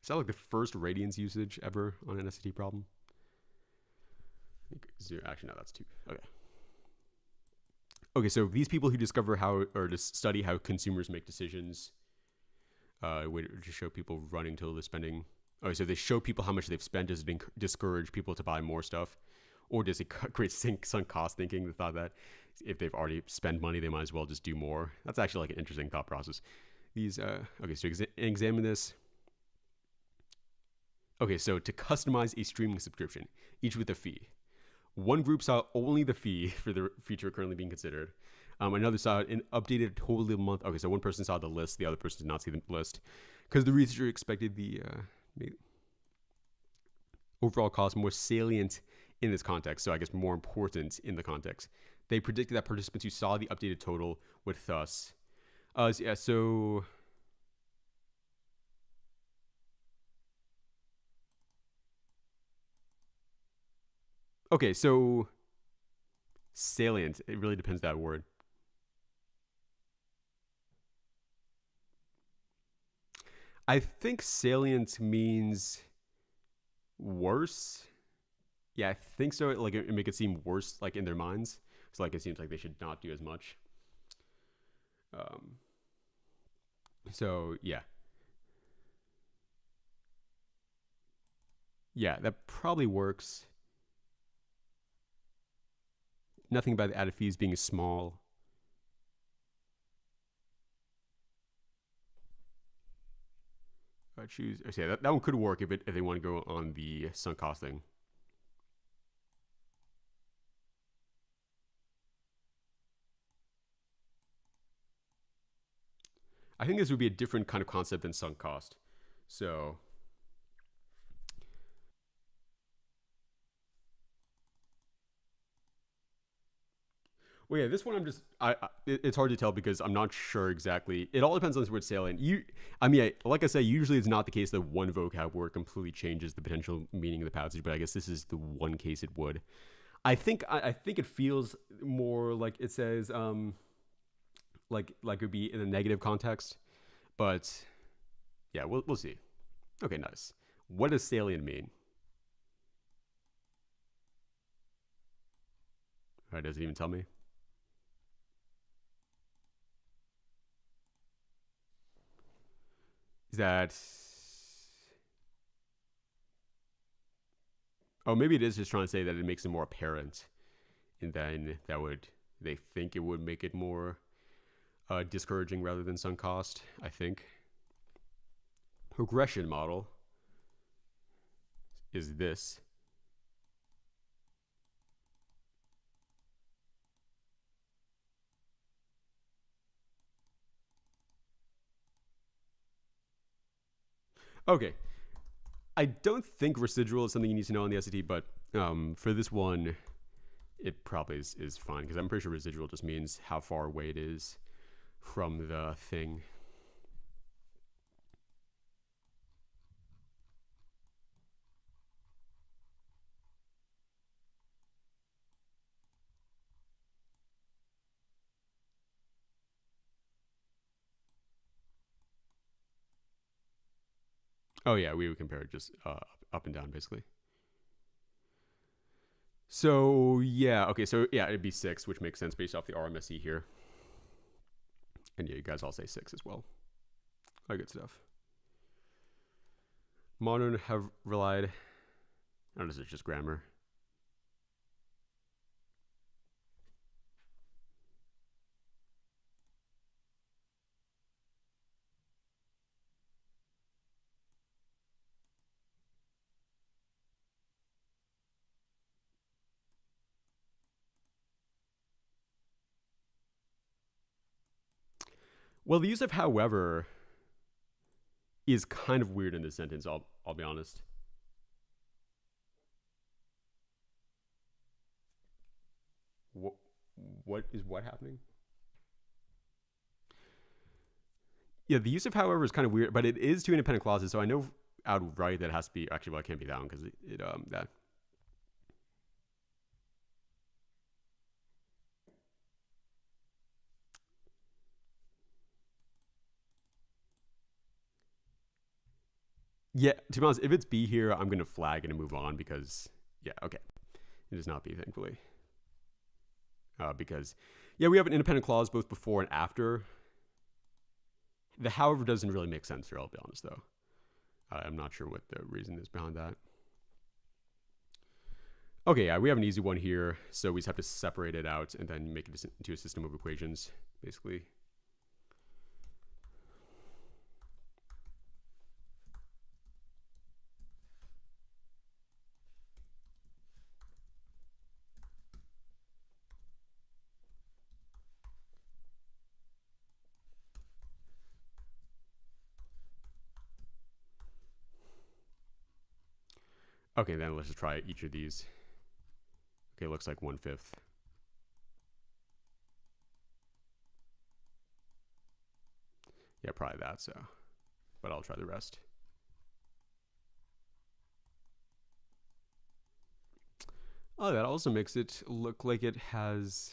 Is that like the first radians usage ever on an SAT problem? Actually, no, that's 2. Okay. Okay, so these people who discover how or to study how consumers make decisions would just show people running till they're spending. Oh, so they show people how much they've spent. Does it discourage people to buy more stuff? Or does it create sunk cost thinking? The thought that if they've already spent money, they might as well just do more. That's actually like an interesting thought process. These, okay, so examine this. Okay, so to customize a streaming subscription, each with a fee. One group saw only the fee for the feature currently being considered. Another saw an updated total of the month. Okay, so one person saw the list, the other person did not see the list. Because the researcher expected the overall cost more salient in this context, so I guess more important in the context. They predicted that participants who saw the updated total would thus. Yeah, so. Okay, so salient, it really depends that word. I think salient means worse. Yeah, I think so. Like it make it seem worse, like in their minds. So like it seems like they should not do as much. So yeah. Yeah, that probably works. Nothing about the added fees being small. Choose. Okay, that one could work if they want to go on the sunk cost thing. I think this would be a different kind of concept than sunk cost. So, well, yeah, this one it's hard to tell because I'm not sure exactly. It all depends on where it's sailing. Like I say, usually it's not the case that one vocab word completely changes the potential meaning of the passage, but I guess this is the one case it would. I think it feels more like it says like it would be in a negative context, but yeah, we'll see. Okay, nice. What does salient mean? All right, does it even tell me? Is that? Oh, maybe it is just trying to say that it makes it more apparent, and then they think it would make it more discouraging rather than sunk cost. I think. Regression model is this. Okay. I don't think residual is something you need to know on the SAT, but for this one, it probably is fine because I'm pretty sure residual just means how far away it is from the thing. Oh yeah, we would compare it just up and down basically. So yeah, okay, so yeah, it'd be 6, which makes sense based off the RMSE here. And yeah, you guys all say 6 as well. All good stuff. Modern have relied. I don't know, this is just grammar. Well, the use of however is kind of weird in this sentence. I'll be honest. What is what happening? Yeah, the use of however is kind of weird, but it is two independent clauses, so I know outright that has to be actually. Well, it can't be that one because it that. Yeah, to be honest, if it's B here, I'm gonna flag it and move on because yeah, okay, it is not B, thankfully. Because yeah, we have an independent clause both before and after. The however doesn't really make sense here. I'll be honest though. I'm not sure what the reason is behind that. Okay, yeah, we have an easy one here, so we just have to separate it out and then make it into a system of equations, basically. Okay, then let's just try each of these. Okay, looks like 1/5. Yeah, probably that, so. But I'll try the rest. Oh, that also makes it look like it has...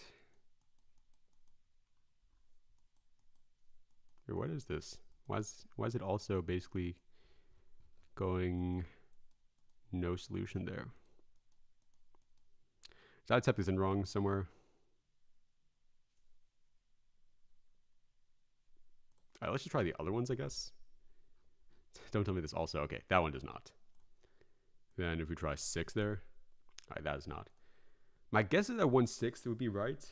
What is this? Why is it also basically going no solution there? Did I type this in wrong somewhere? All right, let's just try the other ones, I guess. Don't tell me this also. Okay, that one does not. Then if we try 6 there, all right, that is not. My guess is that 1/6 would be right.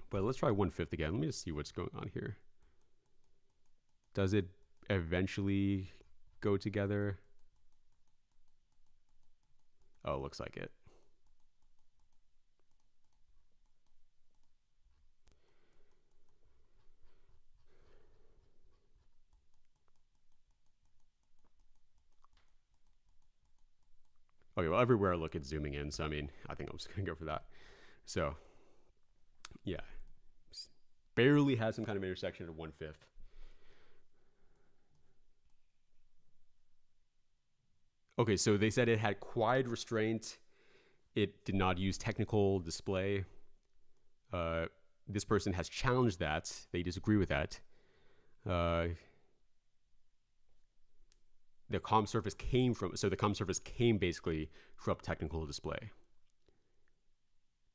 But let's try 1/5 again. Let me just see what's going on here. Does it eventually go together? Oh, looks like it. Okay, well, everywhere I look, it's zooming in. So, I mean, I think I'm just going to go for that. So, yeah. Barely has some kind of intersection at 1/5. Okay, so they said it had quiet restraint. It did not use technical display. This person has challenged that. They disagree with that. The comm surface came from, so the comm surface came basically from technical display.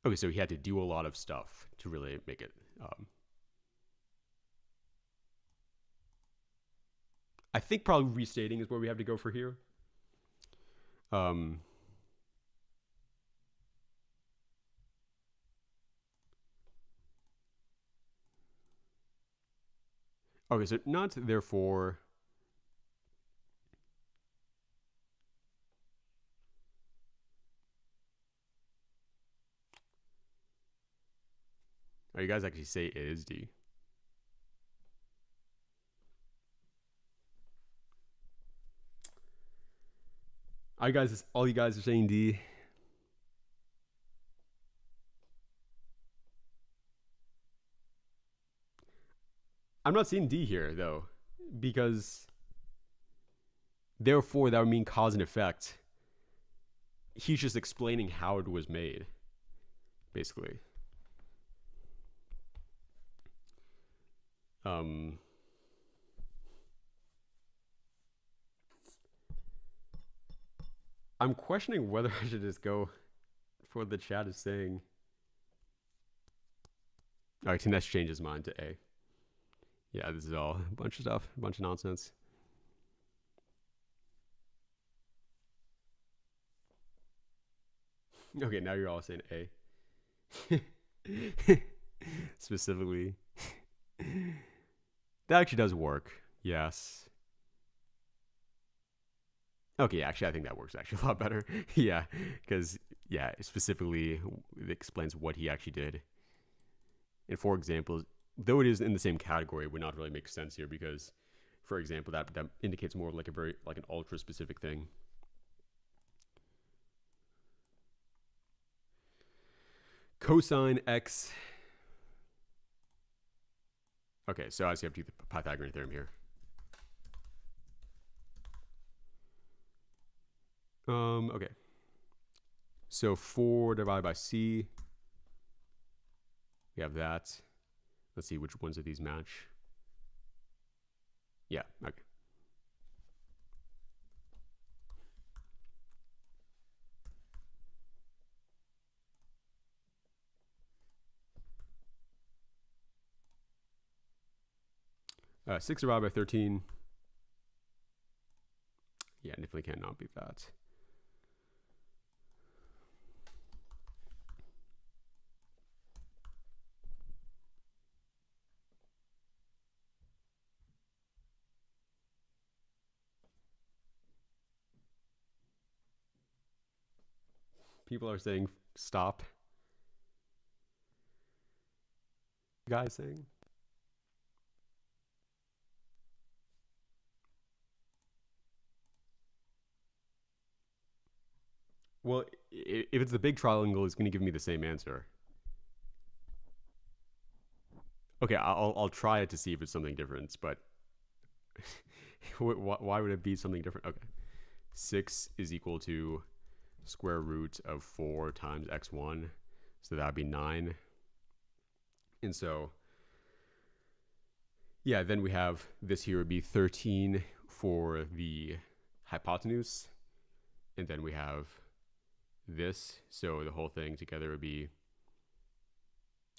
Okay, so he had to do a lot of stuff to really make it. I think probably restating is where we have to go for here. Okay, so not therefore. Oh, you guys actually say it is D. All you guys are saying D. I'm not seeing D here though, because therefore that would mean cause and effect. He's just explaining how it was made, basically. I'm questioning whether I should just go for what the chat is saying. All right, Tiness changes mine to A. Yeah, this is all a bunch of stuff, a bunch of nonsense. Okay, now you're all saying A. Specifically. That actually does work. Yes. Okay, actually, I think that works actually a lot better. Yeah, because, yeah, specifically, it explains what he actually did. And for example, though it is in the same category, it would not really make sense here because, for example, that indicates more like an ultra specific thing. Cosine x. Okay, so I just have to do the Pythagorean theorem here. Okay. So 4 divided by c. We have that. Let's see which ones of these match. Yeah, okay. Uh, 6 divided by 13. Yeah, definitely cannot beat that. People are saying stop. Guys saying. Well, if it's the big triangle, it's going to give me the same answer. Okay, I'll try it to see if it's something different, but why would it be something different? Okay. 6 is equal to square root of 4 times x1. So that would be 9. And so, yeah, then we have this here would be 13 for the hypotenuse. And then we have this. So the whole thing together would be,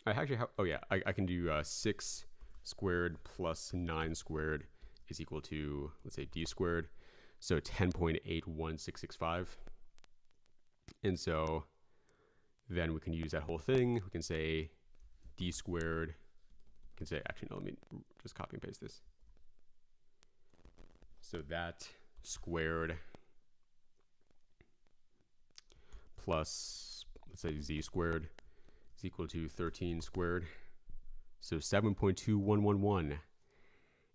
I actually have, oh yeah, I can do 6 squared plus 9 squared is equal to, let's say, d squared. So 10.81665. And so then we can use that whole thing. We can say d squared. We can say, actually, no, let me just copy and paste this. So that squared plus, let's say z squared is equal to 13 squared. So 7.2111.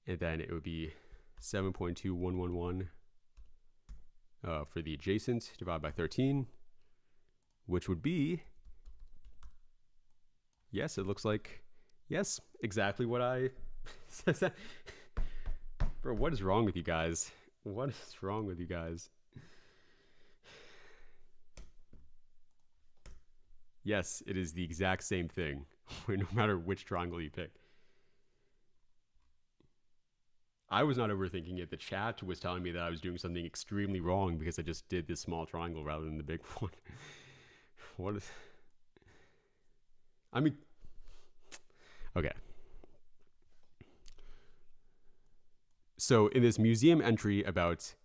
And then it would be 7.2111 for the adjacent divided by 13, which would be, yes, it looks like, yes, exactly what I said. Bro, what is wrong with you guys? What is wrong with you guys? Yes, it is the exact same thing, no matter which triangle you pick. I was not overthinking it. The chat was telling me that I was doing something extremely wrong because I just did this small triangle rather than the big one. What is... I mean... Okay. So in this museum entry about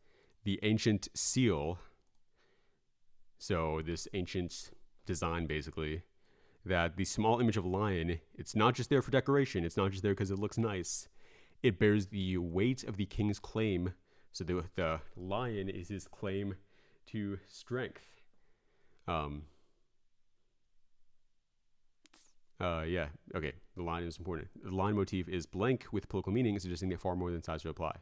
the ancient seal, so this ancient design basically, that the small image of a lion, it's not just there for decoration, it's not just there because it looks nice. It bears the weight of the king's claim. So the lion is his claim to strength. Yeah, okay, the line is important. The line motif is blank with political meaning, suggesting that far more than size to apply.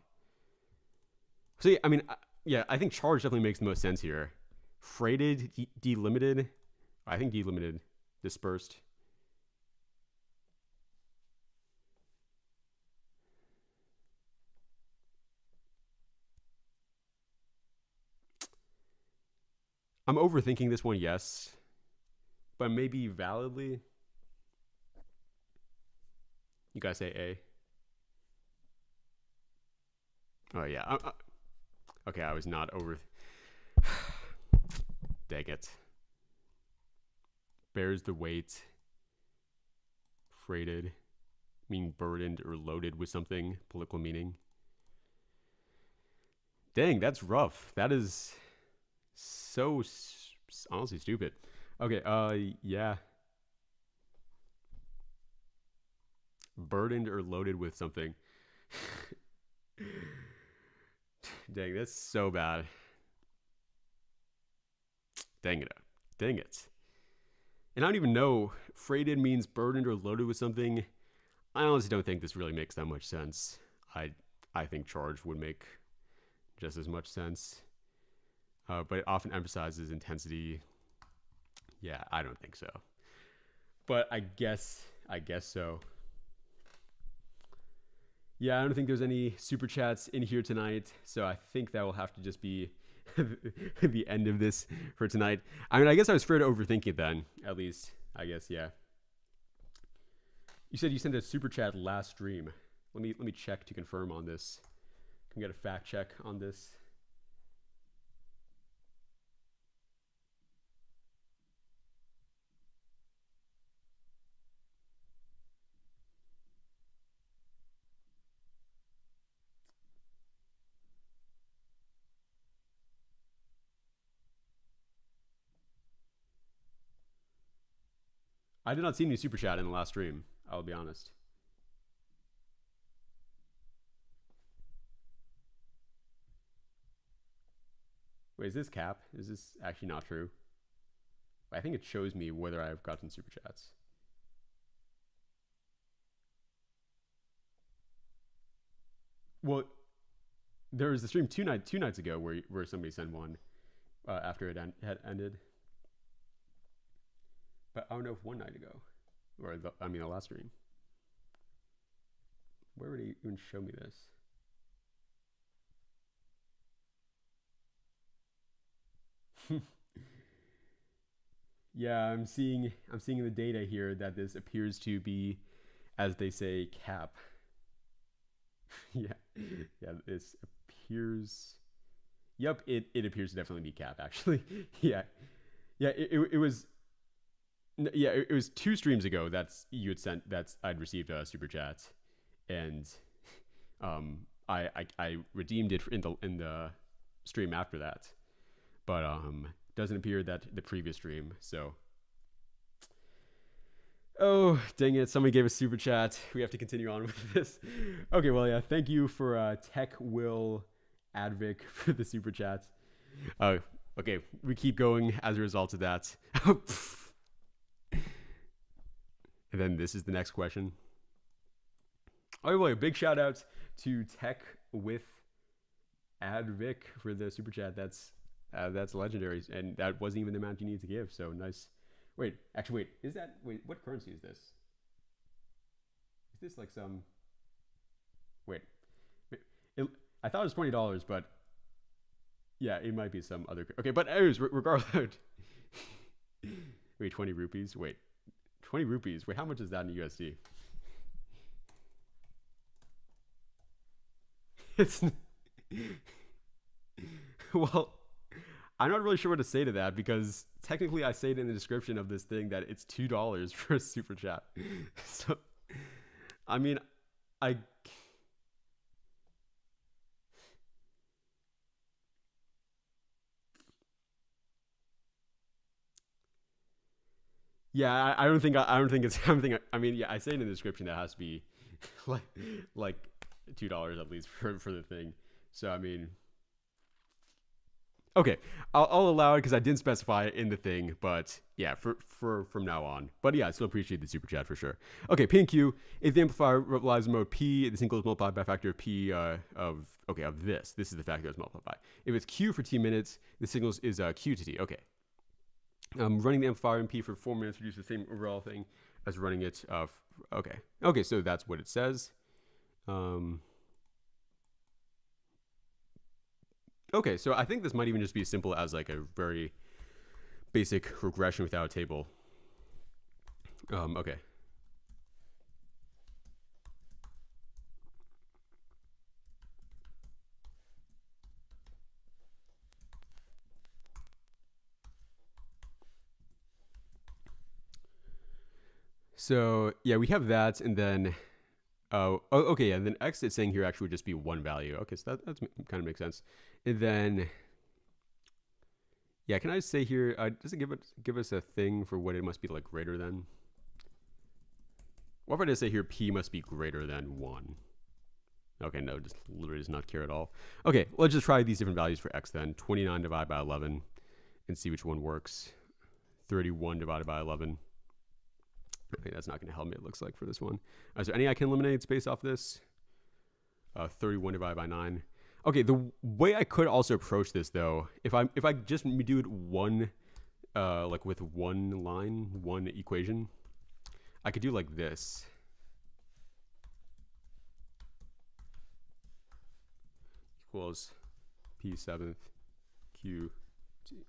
So yeah, I mean, yeah, I think charge definitely makes the most sense here. Freighted, delimited, I think delimited, dispersed. I'm overthinking this one, yes, but maybe validly. You guys say A. Oh yeah. Okay, I was not over. Dang it. Bears the weight. Freighted, meaning burdened or loaded with something. Political meaning. Dang, that's rough. That is so honestly stupid. Okay, yeah. Burdened or loaded with something. Dang, that's so bad. Dang it. Dang it. And I don't even know, freighted means burdened or loaded with something. I honestly don't think this really makes that much sense. I think charged would make just as much sense. But it often emphasizes intensity. Yeah, I don't think so. But I guess so. Yeah, I don't think there's any super chats in here tonight, so I think that will have to just be the end of this for tonight. I mean, I guess I was fair to overthink it then, at least. I guess, yeah. You said you sent a super chat last stream. Let me check to confirm on this. Can we get a fact check on this? I did not see any super chat in the last stream, I'll be honest. Wait, is this cap? Is this actually not true? I think it shows me whether I've gotten super chats. Well, there was a stream two nights ago where somebody sent one after it had ended. But I don't know if one night ago, or the last stream. Where would he even show me this? Yeah, I'm seeing the data here that this appears to be, as they say, cap. Yeah, this appears. Yep, it appears to definitely be cap. Actually, yeah. It was. Yeah, it was 2 streams ago you had sent I'd received a super chat, and I redeemed it in the stream after that. But doesn't appear that the previous stream. So, oh dang it! Somebody gave a super chat. We have to continue on with this. Okay, well yeah. Thank you for Tech Will Advic for the super chats. Okay, we keep going as a result of that. And then this is the next question. Oh boy, a big shout out to Tech with Advic for the super chat. That's legendary, and that wasn't even the amount you need to give. So nice. Wait, what currency is this? Is this like some? Wait, I thought it was $20, but yeah, it might be some other. Okay, but anyways, regardless. Wait, 20 rupees. Wait, 20 rupees. Wait, how much is that in USD? It's well, I'm not really sure what to say to that because technically I say it in the description of this thing that it's $2 for a super chat. So, I mean, yeah, I don't think it's something. I mean, yeah, I say in the description that has to be like $2 at least for the thing. So I mean, okay, I'll allow it because I didn't specify it in the thing, but yeah, for from now on. But yeah, I still appreciate the super chat for sure. Okay, P and Q. If the amplifier relies on mode P, the signal is multiplied by a factor of P of this. This is the factor that's multiplied by. If it's Q for T minutes, the signal is Q to T. Okay. Running the amplifier in P for 4 minutes produces the same overall thing as running it. Okay, so that's what it says. Okay, so I think this might even just be as simple as like a very basic regression without a table. Okay. So yeah, we have that, and then okay, yeah, and then X is saying here actually would just be one value. Okay, so that kind of makes sense. And then yeah, can I just say here, does it give us a thing for what it must be like greater than? What if I just say here P must be greater than 1? Okay, no, just literally does not care at all. Okay, let's just try these different values for X then. 29 divided by 11 and see which one works. 31 divided by 11. Okay, that's not going to help me, it looks like, for this one. Is there any I can eliminate based off this? 31 divided by 9. Okay, the way I could also approach this, though, if I just do it one, like with one line, one equation, I could do like this. Equals P7th Q T.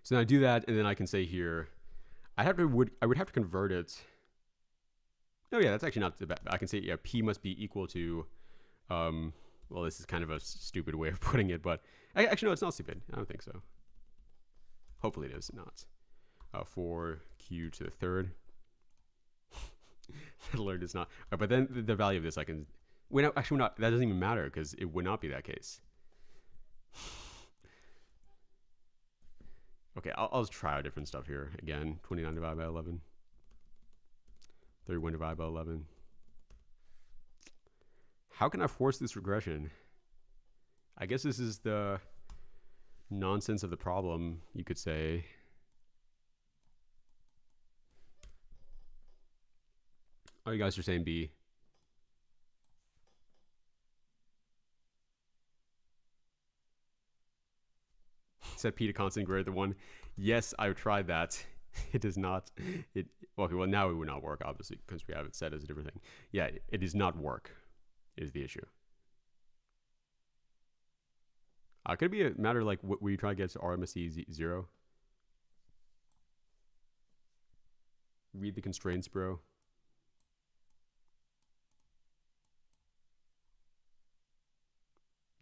So now I do that, and then I can say here, I would have to convert it. Oh yeah, that's actually not too bad. I can say yeah, P must be equal to, well, this is kind of a stupid way of putting it, but actually no, it's not stupid. I don't think so. Hopefully it is not. 4Q to the third. That alert is not. But then the value of this I can. Wait, no, actually not. That doesn't even matter because it would not be that case. Okay, I'll just try out different stuff here. Again, 29 divided by 11. 31 divided by 11. How can I force this regression? I guess this is the nonsense of the problem, you could say. Oh, you guys are saying B. Set P to constant greater than 1. Yes, I've tried that. It does not. Okay, well, now it would not work, obviously, because we have it set as a different thing. Yeah, it does not work, is the issue. Could it be a matter like where you try to get to RMSE 0? Read the constraints, bro.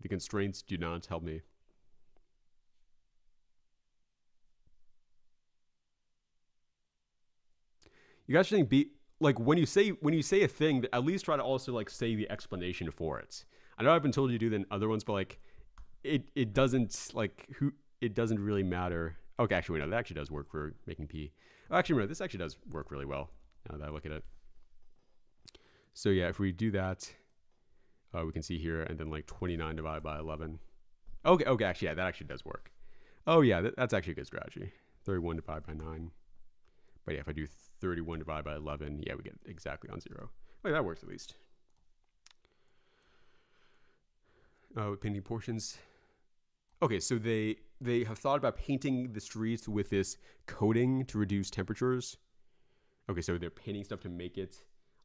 The constraints do not help me. You guys should think be like when you say a thing, at least try to also like say the explanation for it. I know I've been told you to do that in other ones, but like it doesn't like who it doesn't really matter. Okay, actually, no, that actually does work for making p. Oh, actually, no, this actually does work really well now that I look at it. So yeah, if we do that, we can see here, and then like 29 divided by 11. Okay, actually, yeah, that actually does work. Oh yeah, that's actually a good strategy. 31 divided by 9. But yeah, if I do 31 divided by 11, yeah, we get exactly on 0. Oh, yeah, that works at least. Painting portions. Okay, so they have thought about painting the streets with this coating to reduce temperatures. Okay, so they're painting stuff to make it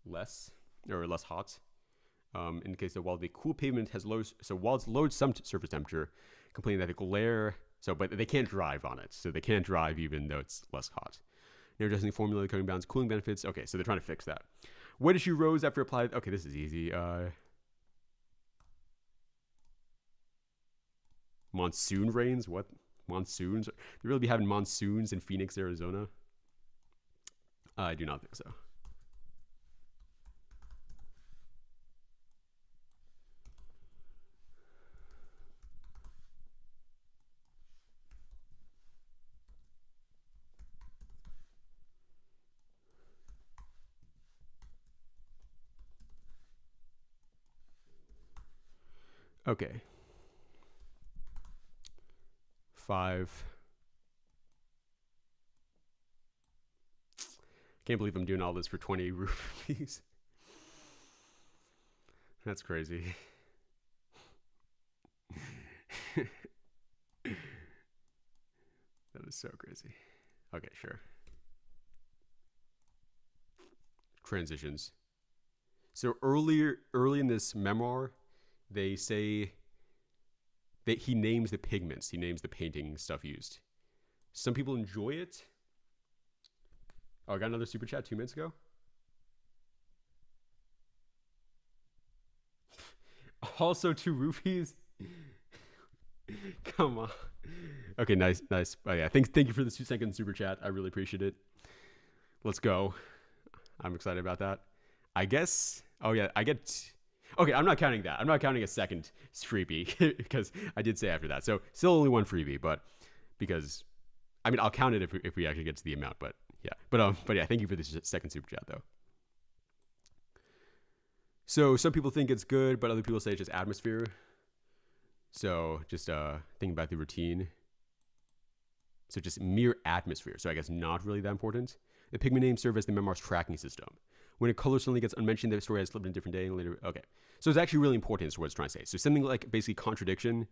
less hot. In the case that while the cool pavement has low, so while it's low some surface temperature, complaining that the glare, but they can't drive on it, so they can't drive even though it's less hot. Now adjusting the formula, coating balance, cooling benefits. Okay, so they're trying to fix that. What issue rose after applied? Okay, this is easy. Monsoon rains? What? Monsoons? They really be having monsoons in Phoenix, Arizona? I do not think so. Okay. 5. Can't believe I'm doing all this for 20 rupees. That's crazy. That is so crazy. Okay, sure. Transitions. So early in this memoir, they say that he names the pigments, he names the painting stuff used. Some people enjoy it. Oh, I got another super chat 2 minutes ago. Also 2 rupees. Come on. Okay, nice. Oh yeah, thank you for the 2-second super chat. I really appreciate it. Let's go. I'm excited about that. I guess. Oh yeah, I get. Okay, I'm not counting that. I'm not counting a second freebie because I did say after that. So still only 1 freebie, but because I mean I'll count it if we actually get to the amount. But yeah, but yeah, thank you for the second super chat though. So some people think it's good, but other people say it's just atmosphere. So just thinking about the routine. So just mere atmosphere. So I guess not really that important. The pigment names serve as the memoir's tracking system. When a color suddenly gets unmentioned, the story has slipped in a different day and later. Okay. So it's actually really important is what it's trying to say. So something like basically contradiction.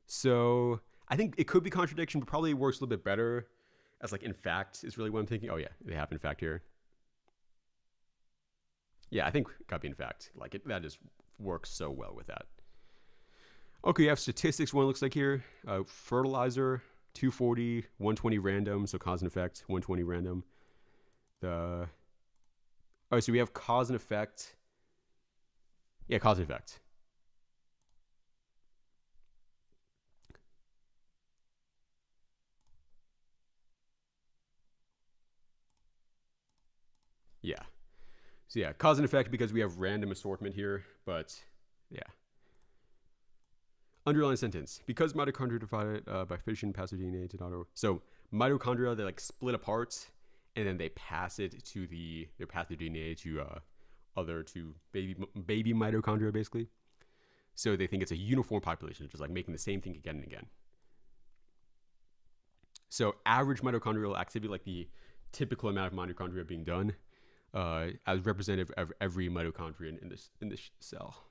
So I think it could be contradiction, but probably works a little bit better as like in fact is really what I'm thinking. Oh yeah, they have in fact here. Yeah, I think it got to be in fact. Like that just works so well with that. Okay, you have statistics. One looks like here. Fertilizer, 240, 120 random. So cause and effect, 120 random. So we have cause and effect. Yeah, cause and effect. Yeah. So yeah, cause and effect because we have random assortment here, but yeah. Underlying sentence. Because mitochondria divided by fission pass their DNA to daughter. So mitochondria, they like split apart and then they pass their DNA to baby mitochondria basically. So they think it's a uniform population, just like making the same thing again and again. So average mitochondrial activity, like the typical amount of mitochondria being done, as representative of every mitochondrion in this cell.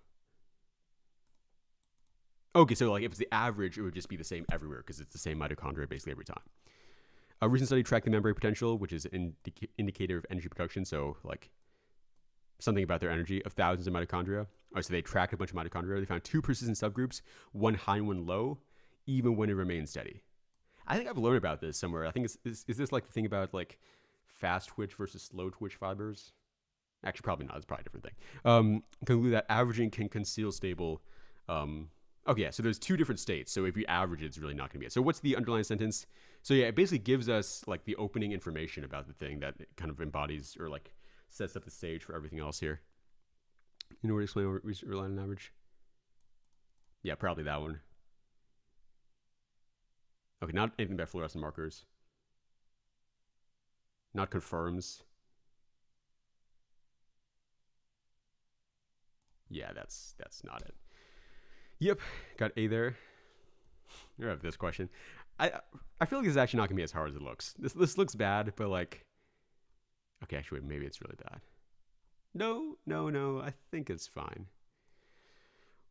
Okay, so like if it's the average, it would just be the same everywhere because it's the same mitochondria basically every time. A recent study tracked the membrane potential, which is an indicator of energy production. So like something about their energy of thousands of mitochondria. So they tracked a bunch of mitochondria. They found 2 persistent subgroups, one high and one low, even when it remained steady. I think I've learned about this somewhere. I think is this like the thing about like fast twitch versus slow twitch fibers? Actually, probably not. It's probably a different thing. Conclude that averaging can conceal stable. Okay, yeah, so there's 2 different states. So if you average it, it's really not going to be it. So what's the underlying sentence? So yeah, it basically gives us like the opening information about the thing that it kind of embodies or like sets up the stage for everything else here. In order to explain what we rely on average? Yeah, probably that one. Okay, not anything by fluorescent markers. Not confirms. Yeah, that's not it. Yep, got A there. I have this question. I feel like this is actually not gonna be as hard as it looks. This looks bad, but like, okay, actually, maybe it's really bad. No. I think it's fine.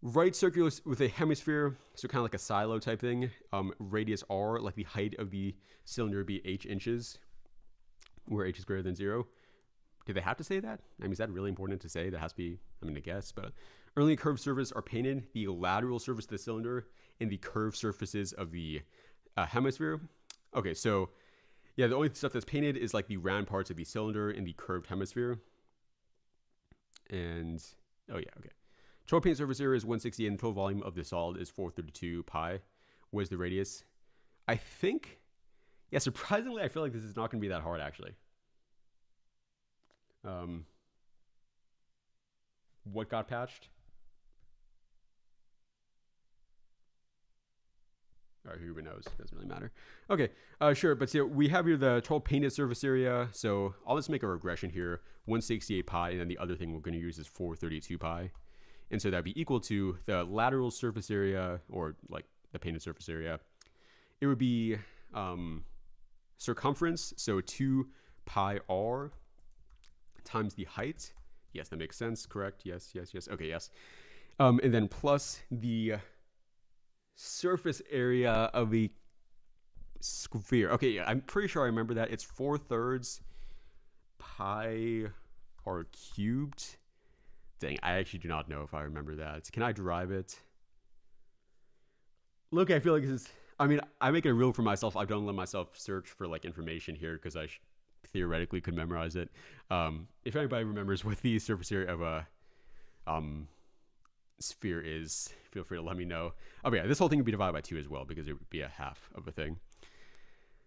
Right circular with a hemisphere, so kind of like a silo type thing. Radius r, like the height of the cylinder, would be h inches, where h is greater than 0. Do they have to say that? I mean, is that really important to say? That has to be, I'm gonna guess, but early curved surfaces are painted, the lateral surface of the cylinder and the curved surfaces of the hemisphere. Okay, so yeah, the only stuff that's painted is like the round parts of the cylinder and the curved hemisphere. And, oh yeah, okay. Total paint surface area is 168 and the total volume of the solid is 432 pi. What is the radius? I think, yeah, surprisingly, I feel like this is not gonna be that hard actually. What got patched? All right, who even knows? Doesn't really matter. Okay, sure. But so we have here the total painted surface area. So I'll just make a regression here. 168 pi, and then the other thing we're going to use is 432 pi. And so that'd be equal to the lateral surface area, or like the painted surface area. It would be circumference, so 2 pi r times the height. Yes, that makes sense. Correct. Yes. Okay, yes. And then plus the surface area of the sphere. Okay, yeah, I'm pretty sure I remember that. It's 4/3 pi r cubed. Dang, I actually do not know if I remember that. Can I derive it? Look, I feel like this is, I mean, I make a rule for myself. I don't let myself search for like information here because I theoretically could memorize it. If anybody remembers what the surface area of a sphere is, feel free to let me know. Oh yeah, this whole thing would be divided by 2 as well because it would be a half of a thing.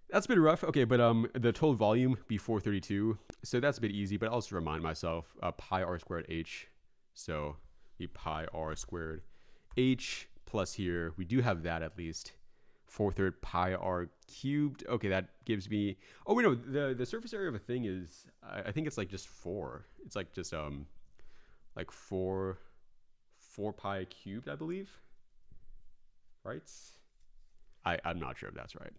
That's a bit rough. Okay, but the total volume be 432, so that's a bit easy. But I'll just remind myself pi r squared h, so be pi r squared h plus here we do have that at least 4/3 pi r cubed. Okay, that gives me, oh wait, no, the surface area of a thing is I think it's like just 4. It's like just like 4 pi cubed, I believe, right? I'm not sure if that's right.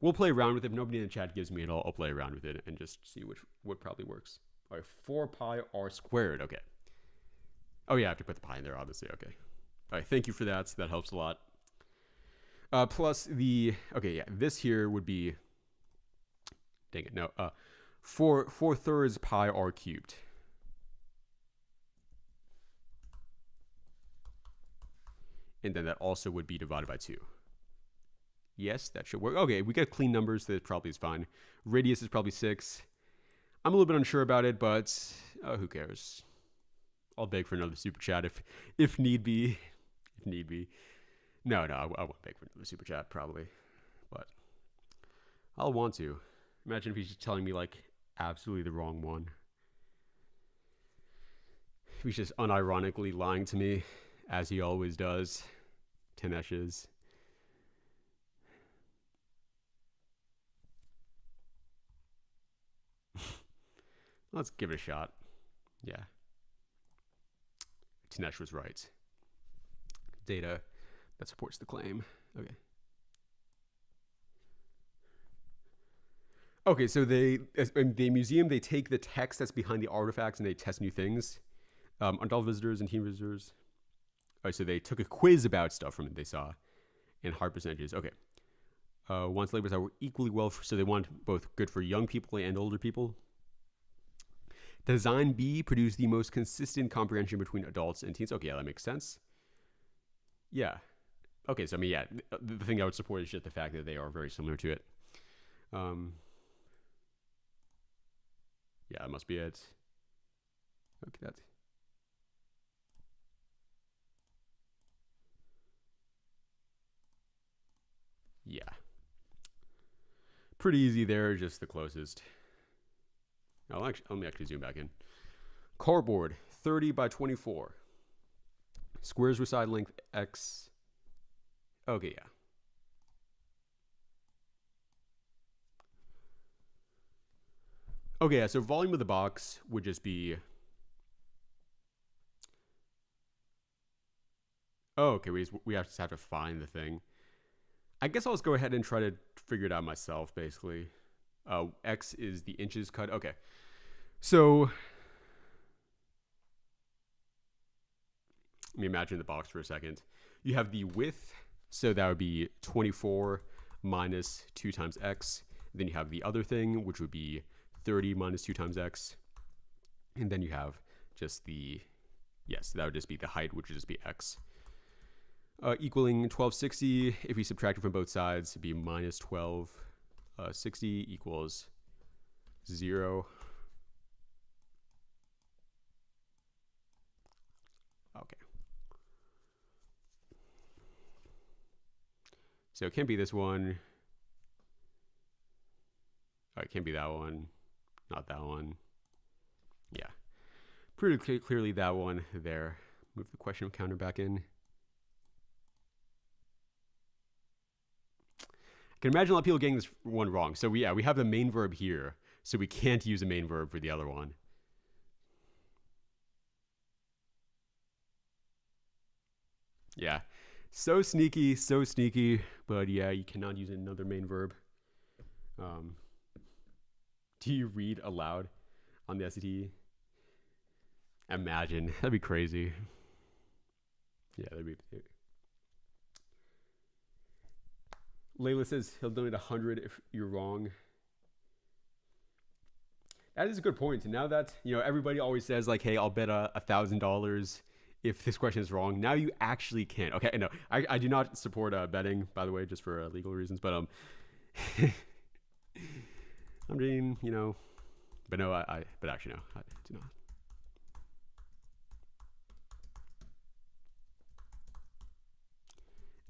We'll play around with it. If nobody in the chat gives me it, I'll play around with it and just see what probably works. All right, 4 pi r squared. Okay. Oh yeah, I have to put the pi in there, obviously. Okay. All right, thank you for that. That helps a lot. Plus the, okay, yeah, this here would be, dang it, no, 4/3 pi r cubed. And then that also would be divided by 2. Yes, that should work. Okay, we got clean numbers. That probably is fine. Radius is probably 6. I'm a little bit unsure about it, but who cares? I'll beg for another super chat if need be. If need be. No, I won't beg for another super chat probably, but I'll want to. Imagine if he's just telling me like absolutely the wrong one. If he's just unironically lying to me, as he always does. Teneshes. Let's give it a shot. Yeah. Tinesh was right. Data that supports the claim. Okay. Okay, so in the museum, they take the text that's behind the artifacts and they test new things. Adult visitors and teen visitors. All right, so they took a quiz about stuff from it they saw and hard percentages. Okay. Once labels that were equally well, so they want both good for young people and older people. Design B produced the most consistent comprehension between adults and teens. Okay, yeah, that makes sense. Yeah. Okay, so I mean, yeah, the thing I would support is just the fact that they are very similar to it. Yeah, that must be it. Okay, that's... Yeah. Pretty easy there, just the closest. Let me actually zoom back in. Cardboard, 30 by 24. Squares with side length x. Okay, yeah. Okay, yeah, so volume of the box would just be... Oh, okay, we just have to find the thing. I guess I'll just go ahead and try to figure it out myself, basically. X is the inches cut. Okay. So let me imagine the box for a second. You have the width, so that would be 24 minus 2 times x. Then you have the other thing, which would be 30 minus 2 times x. And then you have just the, yes, that would just be the height, which would just be x. Equaling 1260. If we subtract it from both sides, it'd be minus 1260 equals 0. Okay. So it can't be this one. Oh, it can't be that one. Not that one. Yeah. Pretty clearly that one there. Move the question counter back in. I can imagine a lot of people getting this one wrong. So we have the main verb here. So we can't use a main verb for the other one. Yeah. So sneaky. But yeah, you cannot use another main verb. Do you read aloud on the SAT? Imagine. That'd be crazy. Yeah, that'd be... Layla says he'll donate 100 if you're wrong. That is a good point. Now that, you know, everybody always says like, hey, I'll bet $1,000 if this question is wrong. Now you actually can. Okay, no, I do not support betting, by the way, just for legal reasons. But I mean, you know, but no, but actually no, I do not.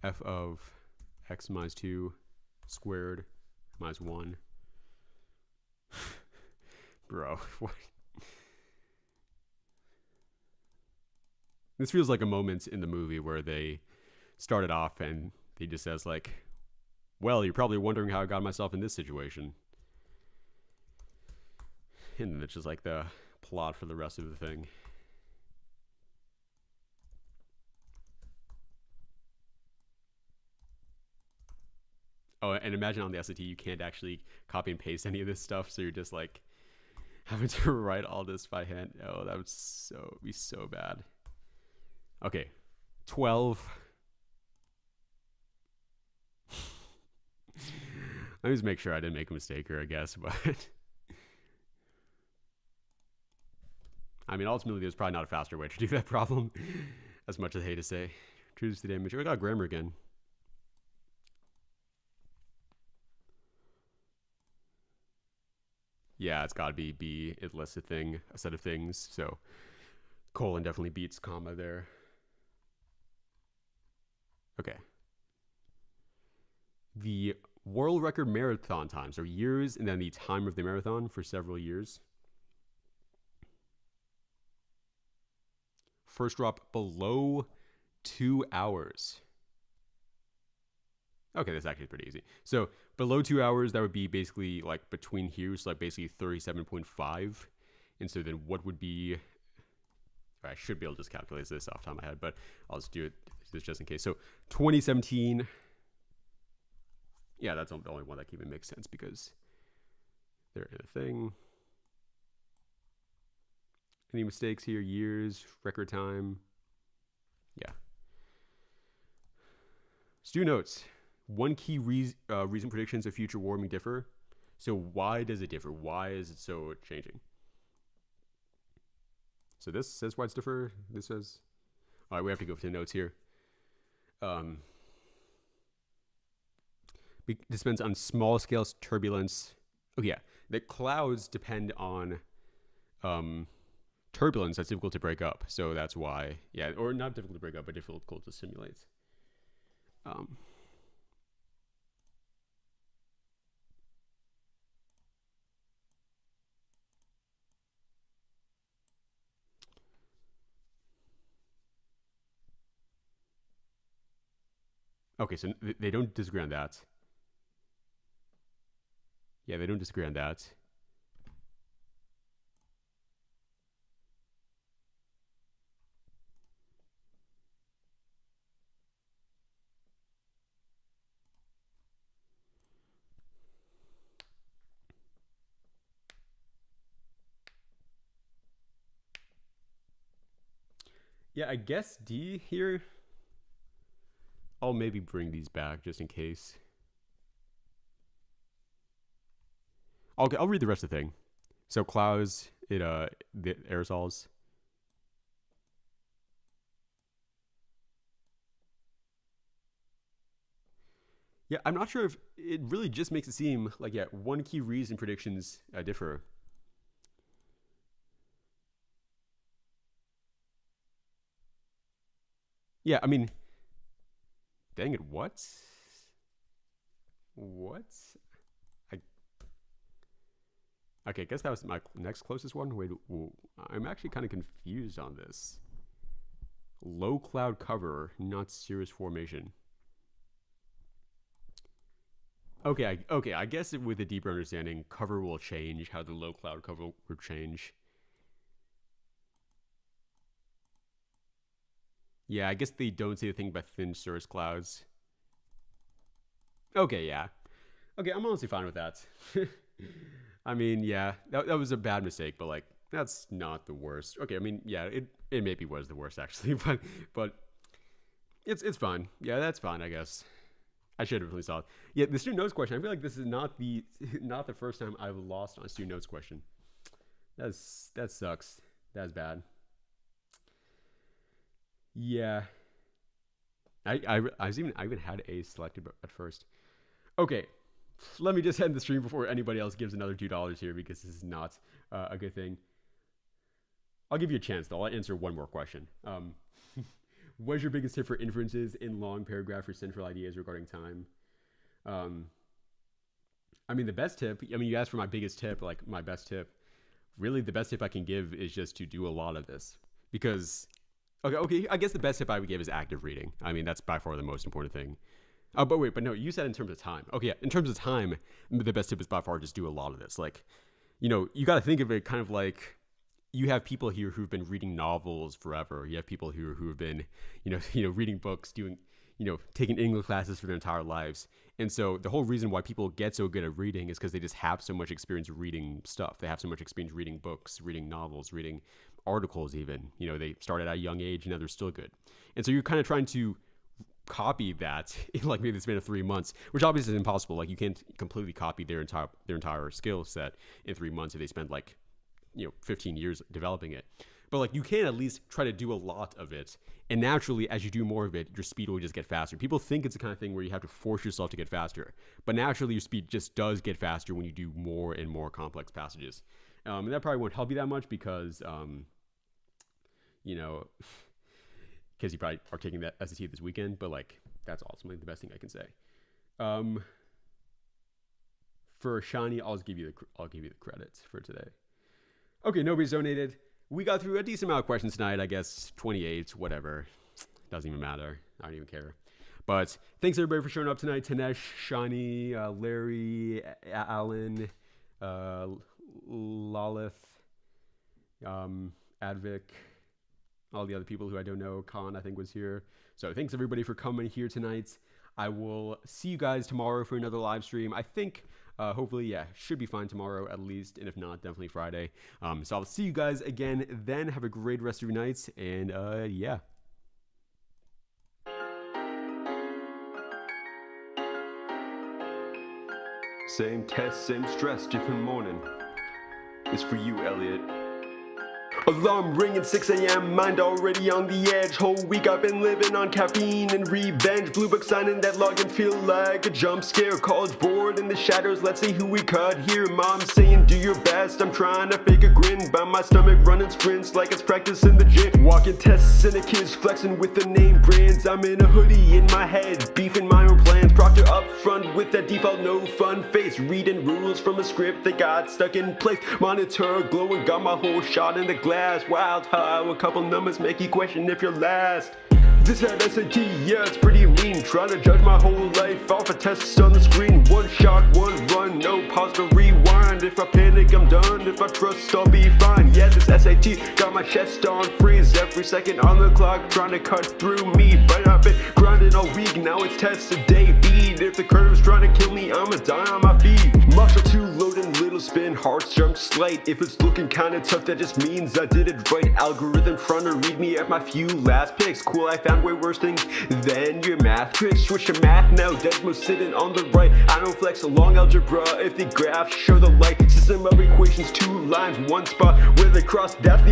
F of x minus 2 squared minus 1. Bro, what? This feels like a moment in the movie where they started off and he just says like, well, you're probably wondering how I got myself in this situation. And then it's just like the plot for the rest of the thing. Oh, and imagine on the SAT, you can't actually copy and paste any of this stuff. So you're just like having to write all this by hand. Oh, that would be so bad. Okay, 12. Let me just make sure I didn't make a mistake here, I guess. But I mean, ultimately, there's probably not a faster way to do that problem, as much as I hate to say. Choose the image. I got grammar again. Yeah, it's got to be B. It lists a set of things. So colon definitely beats comma there. Okay. The world record marathon times are years, and then the time of the marathon for several years. First drop below 2 hours. Okay, that's actually pretty easy. So below 2 hours, that would be basically like between here, so like basically 37.5. And so then what would be, I should be able to just calculate this off the top of my head, but I'll just do it just in case. So 2017, yeah, that's the only one that can even make sense because they're in a thing. Any mistakes here? Years, record time. Yeah. Stu notes. One key reason predictions of future warming differ. So why does it differ? Why is it so changing? So this says why it's differ. This says, all right, we have to go to the notes here. This depends on small scale turbulence. Oh yeah, the clouds depend on turbulence that's difficult to break up. So that's why, yeah, or not difficult to break up, but difficult to simulate. Okay, so they don't disagree on that. Yeah, they don't disagree on that. Yeah, I guess D here. I'll maybe bring these back just in case. I'll read the rest of the thing. So clouds, the aerosols. Yeah, I'm not sure if it really just makes it seem like, yeah, one key reason predictions differ. Yeah, I mean, dang it, what? What? Okay, I guess that was my next closest one. Wait, I'm actually kind of confused on this. Low cloud cover, not cirrus formation. Okay, I guess with a deeper understanding, cover will change, how the low cloud cover will change. Yeah, I guess they don't say a thing about thin cirrus clouds. Okay, yeah. Okay, I'm honestly fine with that. I mean, yeah, that was a bad mistake, but like, that's not the worst. Okay, I mean, yeah, it maybe was the worst actually, but it's fine. Yeah, that's fine, I guess. I should have really saw it. Yeah, the student notes question. I feel like this is not the first time I've lost on a student notes question. That sucks. That's bad. Yeah. I even had A selected at first. Okay, let me just end the stream before anybody else gives another $2 here, because this is not a good thing. I'll give you a chance though. I'll answer one more question. What's your biggest tip for inferences in long paragraph or central ideas regarding time? I mean, the best tip, I mean, you asked for my biggest tip, like my best tip. Really, the best tip I can give is just to do a lot of this. Because, okay, I guess the best tip I would give is active reading. I mean, that's by far the most important thing. But no, you said in terms of time. Okay, yeah, in terms of time, the best tip is by far just do a lot of this. Like, you got to think of it kind of like, you have people here who've been reading novels forever. You have people here who have been, reading books, doing, taking English classes for their entire lives. And so the whole reason why people get so good at reading is because they just have so much experience reading stuff. They have so much experience reading books, reading novels, reading articles even. They started at a young age and now they're still good. And so you're kind of trying to copy that in like maybe the span of 3 months, which obviously is impossible. Like you can't completely copy their entire skill set in 3 months if they spend like 15 years developing it. But like you can at least try to do a lot of it, and naturally as you do more of it, your speed will just get faster. People think it's the kind of thing where you have to force yourself to get faster, but naturally your speed just does get faster when you do more and more complex passages. And that probably won't help you that much because because you probably are taking that SAT this weekend, but like that's ultimately the best thing I can say. For Shani, I'll give you the credits for today. Okay, nobody's donated. We got through a decent amount of questions tonight, I guess 28, whatever. Doesn't even matter. I don't even care. But thanks everybody for showing up tonight. Tanesh, Shani, Larry, Alan, Lalith, Advic, all the other people who I don't know. Khan, I think, was here. So thanks everybody for coming here tonight. I will see you guys tomorrow for another live stream. I think hopefully, yeah, should be fine tomorrow at least, and if not, definitely Friday. So I'll see you guys again then. Have a great rest of your nights, and yeah. Same test, same stress, different morning. It's for you, Elliot. Alarm ringing 6 a.m., mind already on the edge. Whole week I've been living on caffeine and revenge. Blue book signing that login feel like a jump scare. College board in the shadows, let's see who we cut here. Mom saying do your best, I'm trying to fake a grin. By my stomach running sprints like it's practice in the gym. Walking tests and the kids flexing with the name brands. I'm in a hoodie in my head, beefing my own plans. Proctor up front with that default no fun face. Reading rules from a script that got stuck in place. Monitor glowing, got my whole shot in the glass. Wild how a couple numbers make you question if you're last. This had SAT, yeah, it's pretty mean. Trying to judge my whole life off a test on the screen. One shot, one run, no pause to rewind. If I panic, I'm done. If I trust, I'll be fine. Yeah, this SAT got my chest on freeze. Every second on the clock, trying to cut through me. But I've been grinding all week, now it's test a day beat. If the curve's trying to kill me, I'ma die on my feet. Muscle too loaded, little wheels spin, hearts jump slight. If it's looking kinda tough, that just means I did it right. Algorithm trying to read me at my few last picks. Cool, I found way worse things than your math tricks. Switch to math now, Desmo sitting on the right. I don't flex along algebra if the graphs show the light. System of equations, two lines, one spot where they cross, that's the